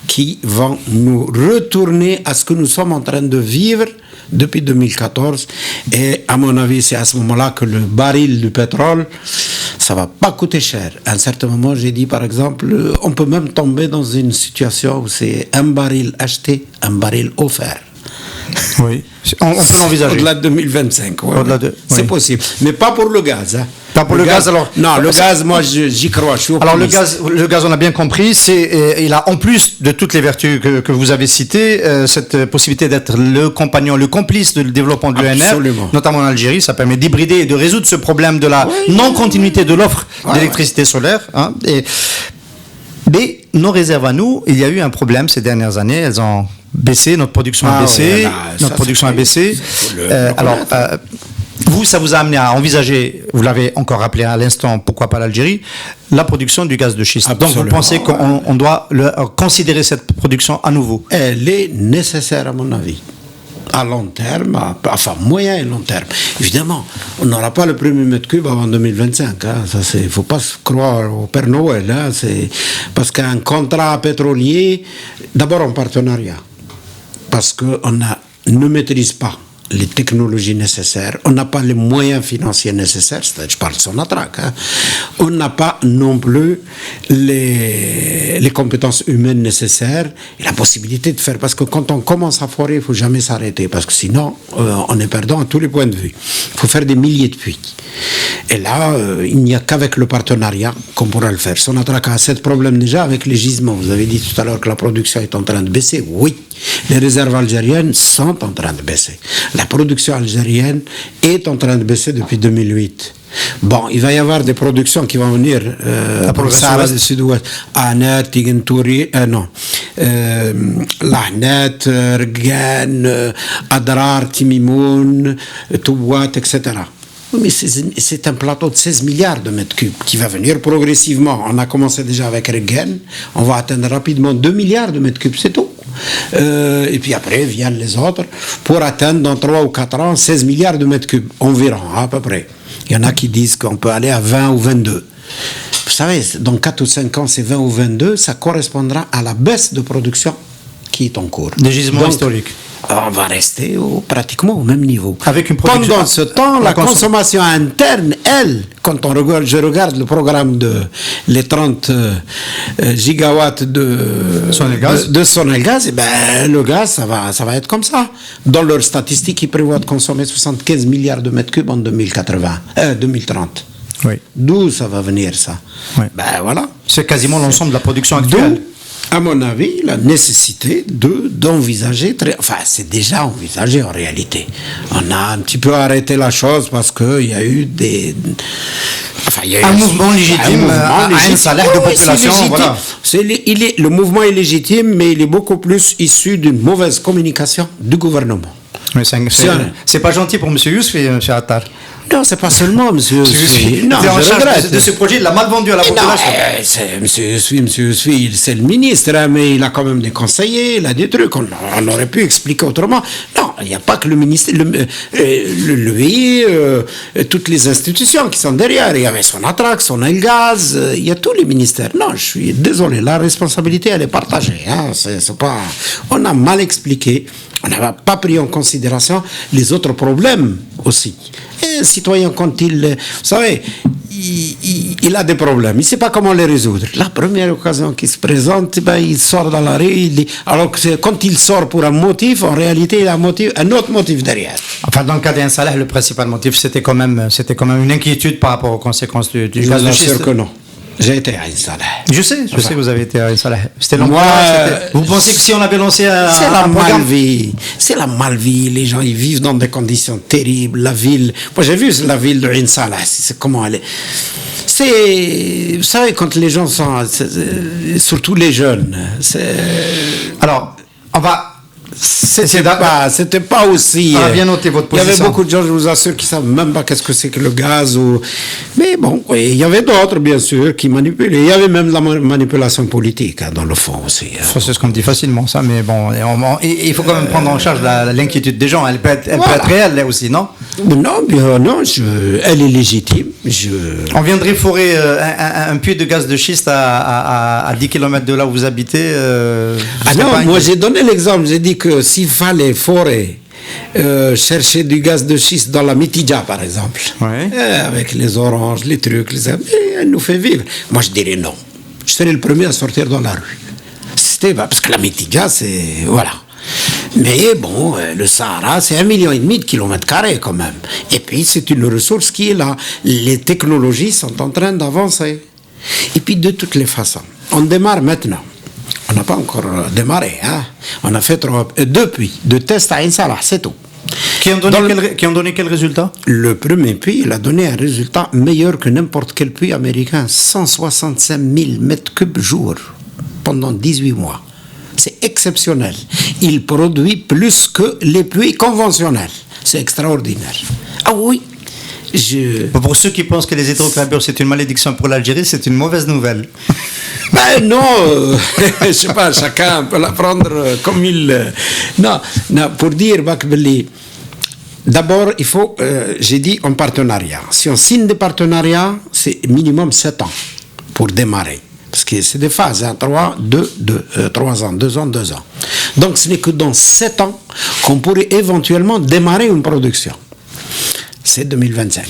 Speaker 4: qui vont nous retourner à ce que nous sommes en train de vivre depuis 2014. Et à mon avis, c'est à ce moment-là que le baril du pétrole, ça va pas coûter cher. À un certain moment, j'ai dit, par exemple, on peut même tomber dans une situation où c'est un baril acheté, un baril offert.
Speaker 3: Oui, on peut l'envisager.
Speaker 4: Au-delà de 2025, ouais, c'est possible. Mais pas pour le gaz. Hein.
Speaker 3: Pas pour le gaz, alors.
Speaker 4: Non, le gaz, moi, j'y crois. Je suis
Speaker 3: alors, le gaz, on a bien compris, il a, en plus de toutes les vertus que vous avez citées, cette possibilité d'être le compagnon, le complice de développement de l'ENR, notamment en Algérie. Ça permet d'hybrider et de résoudre ce problème de la non-continuité de l'offre d'électricité solaire. Hein, mais nos réserves à nous, il y a eu un problème ces dernières années. Elles ont baissé, notre production a baissé. Alors, vous, ça vous a amené à envisager, vous l'avez encore rappelé à l'instant, pourquoi pas l'Algérie, la production du gaz de schiste. Absolument. Donc vous pensez qu'on doit considérer cette production à nouveau?
Speaker 4: Elle est nécessaire à mon avis. À long terme, enfin moyen et long terme. Évidemment, on n'aura pas le premier mètre cube avant 2025. Hein. Ça, il ne faut pas se croire au Père Noël. Hein. C'est parce qu'un contrat pétrolier, d'abord en partenariat, parce qu'on ne maîtrise pas les technologies nécessaires, on n'a pas les moyens financiers nécessaires, c'est-à-dire, je parle de Sonatrach, hein. On n'a pas non plus les compétences humaines nécessaires et la possibilité de faire, parce que quand on commence à forer, il ne faut jamais s'arrêter, parce que sinon, on est perdant à tous les points de vue. Il faut faire des milliers de puits. Et là, il n'y a qu'avec le partenariat qu'on pourra le faire. Sonatrach a assez de problèmes déjà avec les gisements. Vous avez dit tout à l'heure que la production est en train de baisser. Oui, les réserves algériennes sont en train de baisser. La production algérienne est en train de baisser depuis 2008. Bon, il va y avoir des productions qui vont venir pour le Sahara du Sud-Ouest. Ahnet, Tigentouri, Lahnet, Rgan, Adrar, Timimoun, Touat, etc. Mais c'est un plateau de 16 milliards de mètres cubes qui va venir progressivement. On a commencé déjà avec Rgan, on va atteindre rapidement 2 milliards de mètres cubes, c'est tout. Et puis après viennent les autres pour atteindre dans 3 ou 4 ans 16 milliards de mètres cubes environ, à peu près. Il y en a qui disent qu'on peut aller à 20 ou 22. Vous savez, dans 4 ou 5 ans, c'est 20 ou 22, ça correspondra à la baisse de production qui est en cours.
Speaker 3: Des gisements historiques.
Speaker 4: On va rester pratiquement au même niveau.
Speaker 3: Avec une production.
Speaker 4: Pendant ce temps, la consommation interne, elle, quand je regarde le programme les 30 gigawatts de Sonelgaz, et ben, le gaz, ça va être comme ça. Dans leurs statistiques, ils prévoient de consommer 75 milliards de mètres cubes en 2030.
Speaker 3: Oui.
Speaker 4: D'où ça va venir, ça?
Speaker 3: Oui.
Speaker 4: Ben voilà.
Speaker 3: C'est quasiment l'ensemble de la production actuelle.
Speaker 4: à mon avis, la nécessité d'envisager, c'est déjà envisagé en réalité. On a un petit peu arrêté la chose parce qu'il y a eu
Speaker 3: un mouvement légitime à un salaire de population. Voilà.
Speaker 4: Le mouvement est légitime, mais il est beaucoup plus issu d'une mauvaise communication du gouvernement.
Speaker 3: Oui, c'est pas gentil pour M. Yousfi, M. Attar.
Speaker 4: Non, c'est pas seulement M. Yousfi. Non, je regrette.
Speaker 3: De ce projet, il l'a mal vendu à la population.
Speaker 4: M. Yousfi, c'est le ministre, hein, mais il a quand même des conseillers, il a des trucs. On aurait pu expliquer autrement. Non, il n'y a pas que le ministère, le pays, toutes les institutions qui sont derrière. Il y avait son Atrac, son Elgaz, il y a tous les ministères. Non, je suis désolé, la responsabilité, elle est partagée. Hein, c'est pas... On a mal expliqué. On n'a pas pris en considération les autres problèmes aussi. Et un citoyen, quand vous savez, il a des problèmes, il ne sait pas comment les résoudre. La première occasion qui se présente, il sort dans la rue, alors que quand il sort pour un motif, en réalité, il a un autre motif derrière.
Speaker 3: Enfin, dans le cas d'Ain Saleh, le principal motif, c'était quand même une inquiétude par rapport aux conséquences du gaz de schiste.
Speaker 4: Je suis sûr que non. J'ai été à Ain Saleh.
Speaker 3: Je sais que vous avez été à Ain Saleh. C'était l'emploi. Vous pensez que si on avait lancé
Speaker 4: c'est la malvie. C'est la malvie. Les gens, ils vivent dans des conditions terribles. La ville. Moi, j'ai vu la ville de Ain Saleh. C'est comment elle est. Vous savez, quand les gens sont. Surtout les jeunes.
Speaker 3: Alors, on va.
Speaker 4: C'était pas aussi.
Speaker 3: On a bien noté votre position.
Speaker 4: Il y avait beaucoup de gens, je vous assure, qui ne savent même pas qu'est-ce que c'est que le gaz. Mais bon, il y avait d'autres, bien sûr, qui manipulaient. Il y avait même la manipulation politique, hein, dans le fond aussi. Hein.
Speaker 3: Ça, c'est ce qu'on dit facilement, ça, mais bon, il faut quand même prendre en charge l'inquiétude des gens. Elle peut être réelle, là aussi, non?
Speaker 4: Non, elle est légitime.
Speaker 3: On viendrait forer un puits de gaz de schiste à 10 km de là où vous habitez.
Speaker 4: Moi, j'ai donné l'exemple, j'ai dit que s'il fallait forer, chercher du gaz de schiste dans la Mitidja, par exemple, avec les oranges, les trucs, elle nous fait vivre. Moi, je dirais non. Je serais le premier à sortir dans la rue. Parce que la Mitidja, c'est... Voilà. Mais bon, le Sahara, c'est 1,5 million de kilomètres carrés quand même. Et puis, c'est une ressource qui est là. Les technologies sont en train d'avancer. Et puis, de toutes les façons, on démarre maintenant. On n'a pas encore démarré. Hein. On a fait 2 puits de tests à Ain Saleh, c'est tout.
Speaker 3: Qui ont donné quel résultat?
Speaker 4: Le premier puits, il a donné un résultat meilleur que n'importe quel puits américain. 165 000 mètres cubes jour pendant 18 mois. C'est exceptionnel. Il produit plus que les puits conventionnels. C'est extraordinaire. Ah oui.
Speaker 3: Pour ceux qui pensent que les hydrocarbures c'est une malédiction pour l'Algérie, c'est une mauvaise nouvelle.
Speaker 4: Ben non, je sais pas, chacun peut la prendre comme il... Non, pour dire, Bakbeli, d'abord, il faut, j'ai dit, en partenariat. Si on signe des partenariats, c'est minimum 7 ans pour démarrer. Parce que c'est des phases, hein, 3 ans, 2 ans. Donc ce n'est que dans 7 ans qu'on pourrait éventuellement démarrer une production. C'est 2025.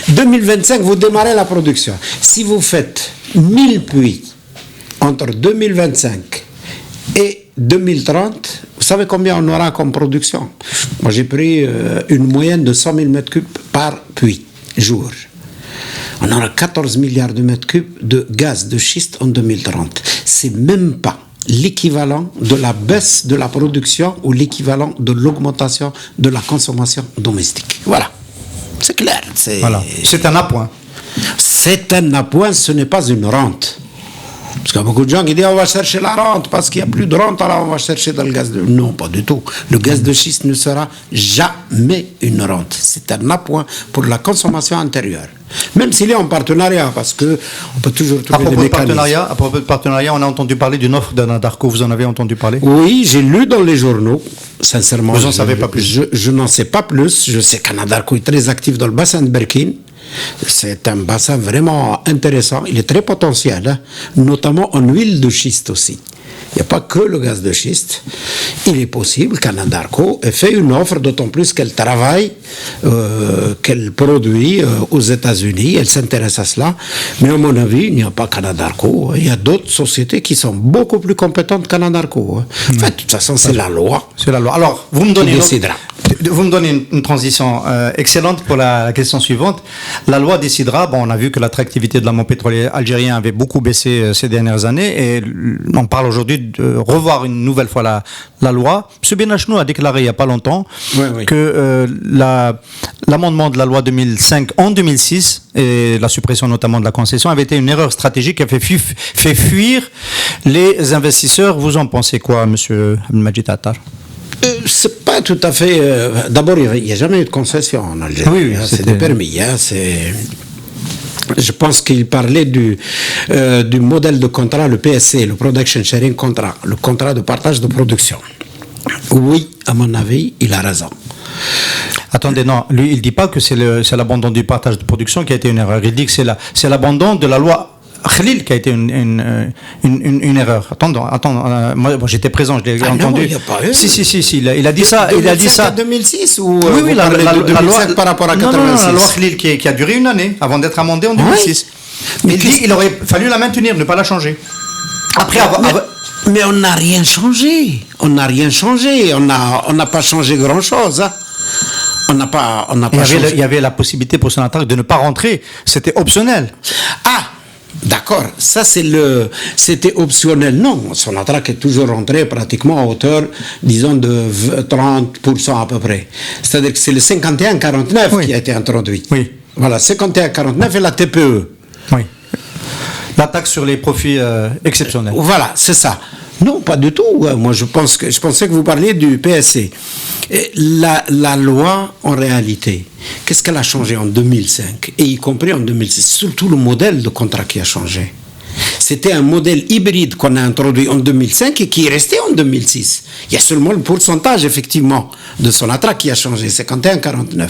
Speaker 4: 2025, vous démarrez la production. Si vous faites 1000 puits entre 2025 et 2030, vous savez combien on aura comme production? Moi, j'ai pris une moyenne de 100 000 mètres cubes par puits, jour. On aura 14 milliards de mètres cubes de gaz de schiste en 2030. C'est même pas l'équivalent de la baisse de la production ou l'équivalent de l'augmentation de la consommation domestique. Voilà. C'est clair.
Speaker 3: C'est un appoint.
Speaker 4: C'est un appoint, ce n'est pas une rente. Parce qu'il y a beaucoup de gens qui disent on va chercher la rente parce qu'il n'y a plus de rente, alors on va chercher dans le gaz de... Non, pas du tout. Le gaz de schiste ne sera jamais une rente. C'est un appoint pour la consommation intérieure. Même s'il est en partenariat, parce qu'on peut toujours trouver des mécanismes.
Speaker 3: À propos de partenariat, on a entendu parler d'une offre d'Anadarko. Vous en avez entendu parler?
Speaker 4: Oui, j'ai lu dans les journaux. Sincèrement,
Speaker 3: vous n'en savez pas plus?
Speaker 4: Je n'en sais pas plus. Je sais qu'Anadarko est très actif dans le bassin de Berkine. C'est un bassin vraiment intéressant. Il est très potentiel, hein, notamment en huile de schiste aussi. Il n'y a pas que le gaz de schiste. Il est possible qu'Anadarko ait fait une offre, d'autant plus qu'elle travaille, qu'elle produit aux États-Unis. Elle s'intéresse à cela. Mais à mon avis, il n'y a pas qu'Anadarko. Il y a d'autres sociétés qui sont beaucoup plus compétentes qu'Anadarko. En fait, de toute façon, c'est la loi.
Speaker 3: C'est la loi. Alors, vous me donnez vous me donnez une transition excellente pour la question suivante. La loi décidera, on a vu que l'attractivité de l'amont pétrolier algérien avait beaucoup baissé ces dernières années et on parle aujourd'hui de revoir une nouvelle fois la loi. M. Benachnou a déclaré il n'y a pas longtemps que l'amendement de la loi 2005 en 2006 et la suppression notamment de la concession avait été une erreur stratégique qui a fait fuir les investisseurs. Vous en pensez quoi, M. Abdelmajid Attar?
Speaker 4: C'est pas tout à fait. D'abord, il n'y a jamais eu de concession en Algérie.
Speaker 3: Oui,
Speaker 4: c'est des permis. Je pense qu'il parlait du modèle de contrat, le PSC, le Production Sharing Contract, le contrat de partage de production. Oui, à mon avis, il a raison.
Speaker 3: Attendez, non, lui, il ne dit pas que c'est l'abandon du partage de production qui a été une erreur. Il dit que c'est l'abandon de la loi Khalil qui a été une erreur. Attends, moi j'étais présent, je l'ai entendu.
Speaker 4: Non, il n'y a pas eu.
Speaker 3: Si, il a dit ça.
Speaker 4: Il a dit ça en 2006 ou
Speaker 3: oui, la loi
Speaker 4: par rapport à 86.
Speaker 3: Non, la loi Khalil qui a duré une année avant d'être amendée en 2006. Mais il dit qu'il aurait fallu la maintenir, ne pas la changer. Après
Speaker 4: mais on n'a rien changé. On n'a pas changé grand-chose. Hein. On n'a pas changé.
Speaker 3: Il y avait la possibilité pour Sonatrach de ne pas rentrer. C'était optionnel.
Speaker 4: Ah, d'accord. Ça, c'était optionnel. Non, Sonatrach est toujours rentré pratiquement à hauteur, disons, de 30% à peu près. C'est-à-dire que c'est le 51-49 qui a été introduit.
Speaker 3: Oui.
Speaker 4: Voilà, 51-49 et la TPE.
Speaker 3: Oui. La taxe sur les profits exceptionnels.
Speaker 4: Voilà, c'est ça. Non, pas du tout. Moi, je pensais que vous parliez du PSC. Et la loi, en réalité, qu'est-ce qu'elle a changé en 2005 et y compris en 2006? Surtout le modèle de contrat qui a changé. C'était un modèle hybride qu'on a introduit en 2005 et qui est resté en 2006. Il y a seulement le pourcentage, effectivement, de Sonatrach qui a changé, 51-49.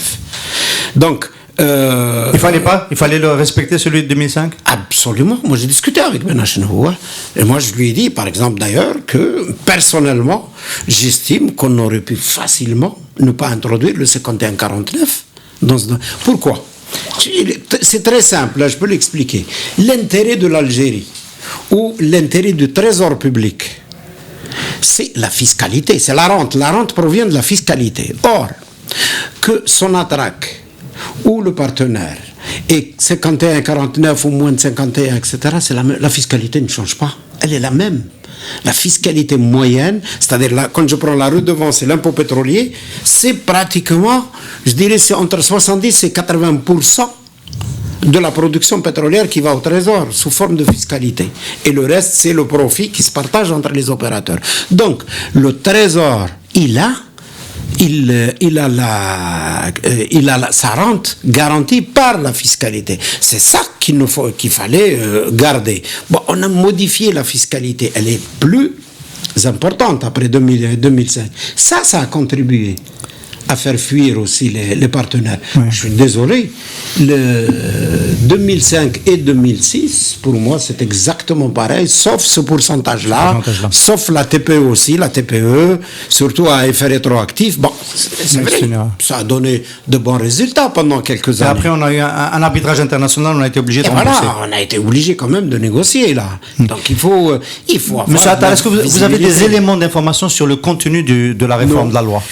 Speaker 4: Donc,
Speaker 3: il fallait le respecter, celui de 2005?
Speaker 4: Absolument. Moi, j'ai discuté avec Benachnou. Et moi, je lui ai dit, par exemple, d'ailleurs, que personnellement, j'estime qu'on aurait pu facilement ne pas introduire le 51-49. Pourquoi? C'est très simple, là, je peux l'expliquer. L'intérêt de l'Algérie ou l'intérêt du trésor public, c'est la fiscalité, c'est la rente. La rente provient de la fiscalité. Or, que Sonatrach ou le partenaire et 51, 49 ou moins de 51, etc., la fiscalité ne change pas. Elle est la même. La fiscalité moyenne, c'est-à-dire quand je prends la redevance et l'impôt pétrolier, c'est pratiquement, je dirais, c'est entre 70 et 80% de la production pétrolière qui va au trésor sous forme de fiscalité. Et le reste, c'est le profit qui se partage entre les opérateurs. Donc, le trésor, il a sa rente garantie par la fiscalité. C'est ça qu'il fallait garder. Bon, on a modifié la fiscalité. Elle est plus importante après 2005. Ça a contribué à faire fuir aussi les partenaires. Oui. Je suis désolé. 2005 et 2006, pour moi, c'est exactement pareil, sauf ce pourcentage-là, sauf la TPE aussi, la TPE, surtout à effet rétroactif. Bon, c'est vrai, ça a donné de bons résultats pendant quelques années.
Speaker 3: Et après, on a eu un arbitrage international, on a été obligé de rembourser.
Speaker 4: Voilà, on a été obligé quand même de négocier, là. Donc, il faut avoir...
Speaker 3: Monsieur Attar, est-ce que vous avez des éléments d'information sur le contenu de la réforme de la loi?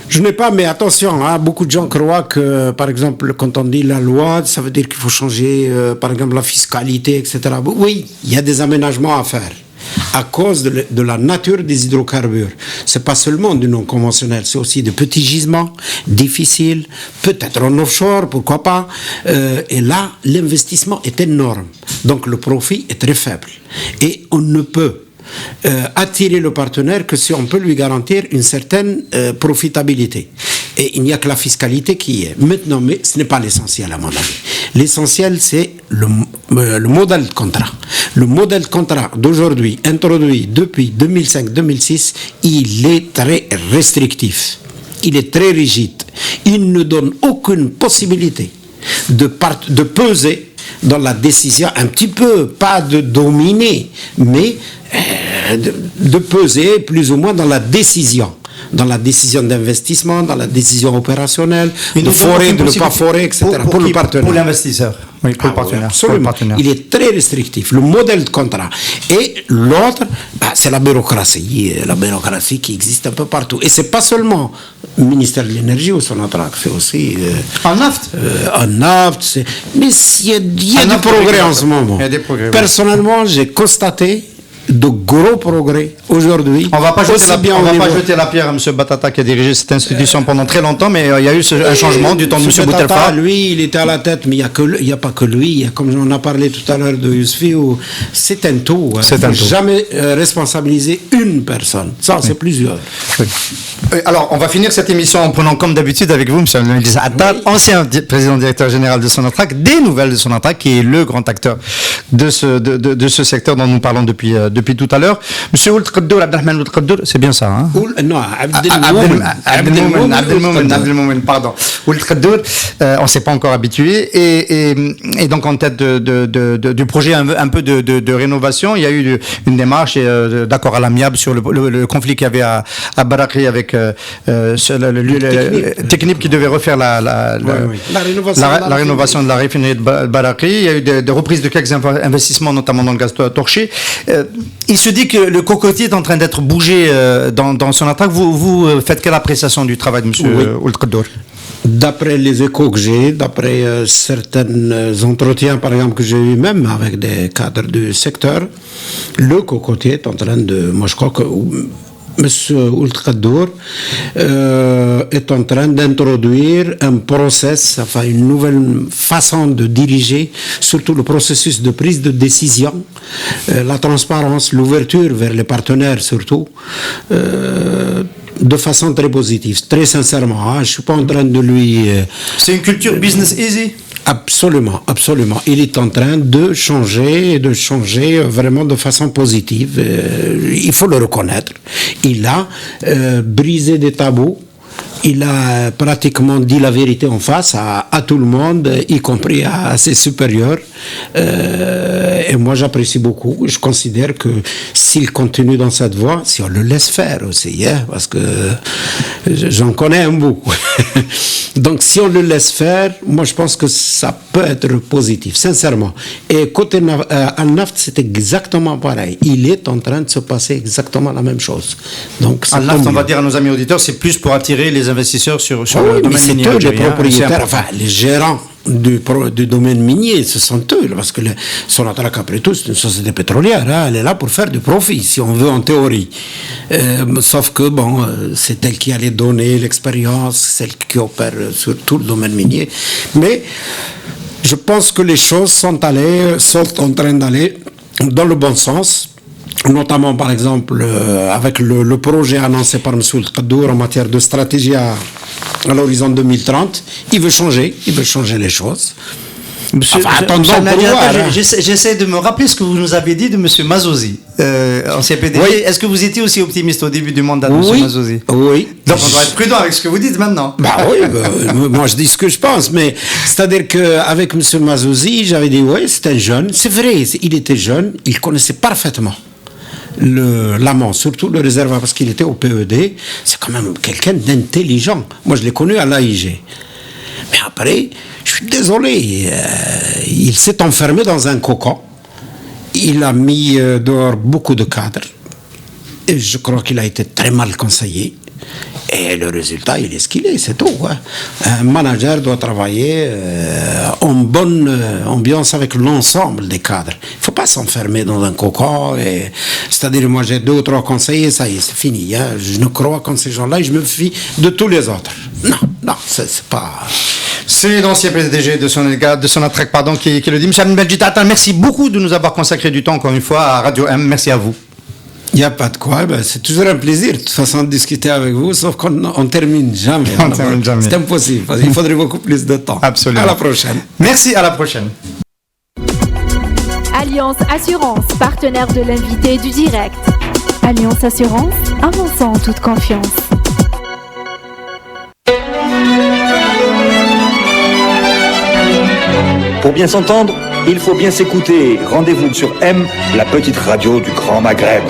Speaker 4: Je n'ai pas, mais attention, beaucoup de gens croient que, par exemple, quand on dit la loi, ça veut dire qu'il faut changer, par exemple, la fiscalité, etc. Oui, il y a des aménagements à faire à cause de la nature des hydrocarbures. C'est pas seulement du non conventionnel, c'est aussi de petits gisements difficiles, peut-être en offshore, pourquoi pas. Et là, l'investissement est énorme, donc le profit est très faible. Et on ne peut attirer le partenaire que si on peut lui garantir une certaine profitabilité. Et il n'y a que la fiscalité qui est. Maintenant, mais ce n'est pas l'essentiel à mon avis. L'essentiel, c'est le modèle de contrat. Le modèle de contrat d'aujourd'hui, introduit depuis 2005-2006, il est très restrictif. Il est très rigide. Il ne donne aucune possibilité de peser dans la décision, un petit peu, pas de dominer, mais de peser plus ou moins dans la décision d'investissement, dans la décision opérationnelle, de forer, de ne pas forer, etc.
Speaker 3: Pour le partenaire. Pour l'investisseur. Oui, pour le partenaire.
Speaker 4: Absolument.
Speaker 3: Pour le partenaire.
Speaker 4: Il est très restrictif, le modèle de contrat. Et l'autre, c'est la bureaucratie qui existe un peu partout. Et c'est pas seulement le ministère de l'Énergie ou Sonatrach, c'est aussi...
Speaker 3: en naft
Speaker 4: mais il y a du progrès en ce moment.
Speaker 3: Il y a des progrès,
Speaker 4: Personnellement, j'ai constaté de gros progrès aujourd'hui.
Speaker 3: On va pas jeter la pierre à M. Batata qui a dirigé cette institution pendant très longtemps, mais il y a eu un changement du temps de M. Boutelfa.
Speaker 4: Lui, il était à la tête, mais il n'y a pas que lui. Il y a, comme on a parlé tout à l'heure de Yousfi, c'est un tout. Il ne faut jamais responsabiliser une personne. Ça, c'est plusieurs.
Speaker 3: Oui. Alors, on va finir cette émission en prenant comme d'habitude avec vous, M. Melissa Attal, ancien président directeur général de Sonatrach, des nouvelles de Sonatrach, qui est le grand acteur de ce secteur dont nous parlons depuis tout à l'heure. Monsieur Ould Qaddour, Abdelrahman Ould Qaddour, c'est bien ça, hein?
Speaker 4: Non,
Speaker 3: Abdelmoumen, pardon. Ould Qaddour, on ne s'est pas encore habitué, et donc en tête du projet un peu de rénovation, il y a eu une démarche d'accord à l'amiable sur le conflit qu'il y avait à Barakri avec Technip qui devait refaire la rénovation de la raffinerie de Barakri. Il y a eu des reprises de quelques investissements, notamment dans le gaz torché. Il se dit que le cocotier est en train d'être bougé dans Sonatrach. Vous faites quelle appréciation du travail de M. Ould Qaddour?
Speaker 4: D'après les échos que j'ai, d'après certains entretiens, par exemple, que j'ai eu même avec des cadres du secteur, le cocotier est en train de... Moi, je crois que M. Ould Qaddour est en train d'introduire un process, enfin une nouvelle façon de diriger, surtout le processus de prise de décision, la transparence, l'ouverture vers les partenaires surtout, de façon très positive, très sincèrement. Je ne suis pas en train de lui...
Speaker 3: C'est une culture business easy?
Speaker 4: Absolument, absolument. Il est en train de changer vraiment de façon positive. Il faut le reconnaître. Il a brisé des tabous. Il a pratiquement dit la vérité en face à tout le monde, y compris à ses supérieurs. Et moi, j'apprécie beaucoup. Je considère que s'il continue dans cette voie, si on le laisse faire aussi, parce que j'en connais un bout. Donc, si on le laisse faire, moi, je pense que ça peut être positif, sincèrement. Et côté Al-Naft, c'est exactement pareil. Il est en train de se passer exactement la même chose. Donc,
Speaker 3: Al-Naft, on va dire à nos amis auditeurs, c'est plus pour attirer les investisseurs sur le domaine minier.
Speaker 4: C'est eux les propriétaires, enfin, les gérants du domaine minier, ce sont eux, parce que Sonatrach, après tout, c'est une société pétrolière, elle est là pour faire du profit, si on veut, en théorie. Sauf que, c'est elle qui a les données, l'expérience, celle qui opère sur tout le domaine minier. Mais je pense que les choses sont en train d'aller dans le bon sens. Notamment, par exemple, avec le projet annoncé par M. Ould Qaddour en matière de stratégie à l'horizon 2030, il veut changer les choses.
Speaker 3: Attendons pour voir. J'essaie de me rappeler ce que vous nous avez dit de M. Mazouzi, ancien PDG. Oui. Est-ce que vous étiez aussi optimiste au début du mandat de M. Mazouzi?
Speaker 4: Oui.
Speaker 3: Donc on doit être prudent avec ce que vous dites maintenant.
Speaker 4: Moi je dis ce que je pense, mais c'est-à-dire qu'avec M. Mazouzi, j'avais dit, oui, c'est un jeune. C'est vrai, il était jeune, il connaissait parfaitement l'amont, surtout le réservoir, parce qu'il était au PED. C'est quand même quelqu'un d'intelligent. Moi, je l'ai connu à l'AIG. Mais après, je suis désolé, il s'est enfermé dans un cocon. Il a mis dehors beaucoup de cadres. Et je crois qu'il a été très mal conseillé. Et le résultat, il est ce qu'il est, c'est tout. Un manager doit travailler en bonne ambiance avec l'ensemble des cadres. Il ne faut pas s'enfermer dans un cocon. C'est-à-dire, moi, j'ai 2 ou 3 conseillers, ça y est, c'est fini. Je ne crois qu'en ces gens-là et je me fie de tous les autres. Non, c'est pas...
Speaker 3: C'est l'ancien PDG de Sonatrach, qui le dit. M. Melissa Attal, merci beaucoup de nous avoir consacré du temps, encore une fois, à Radio M. Merci à vous.
Speaker 4: Il n'y a pas de quoi, c'est toujours un plaisir de toute façon de discuter avec vous, sauf qu'on ne termine jamais. C'est impossible, il faudrait beaucoup plus de temps.
Speaker 3: Absolument.
Speaker 4: À la prochaine.
Speaker 3: Merci, à la prochaine.
Speaker 1: Alliance Assurance, partenaire de l'invité du direct. Alliance Assurance, avançant en toute confiance.
Speaker 2: Pour bien s'entendre, il faut bien s'écouter. Rendez-vous sur M, la petite radio du Grand Maghreb.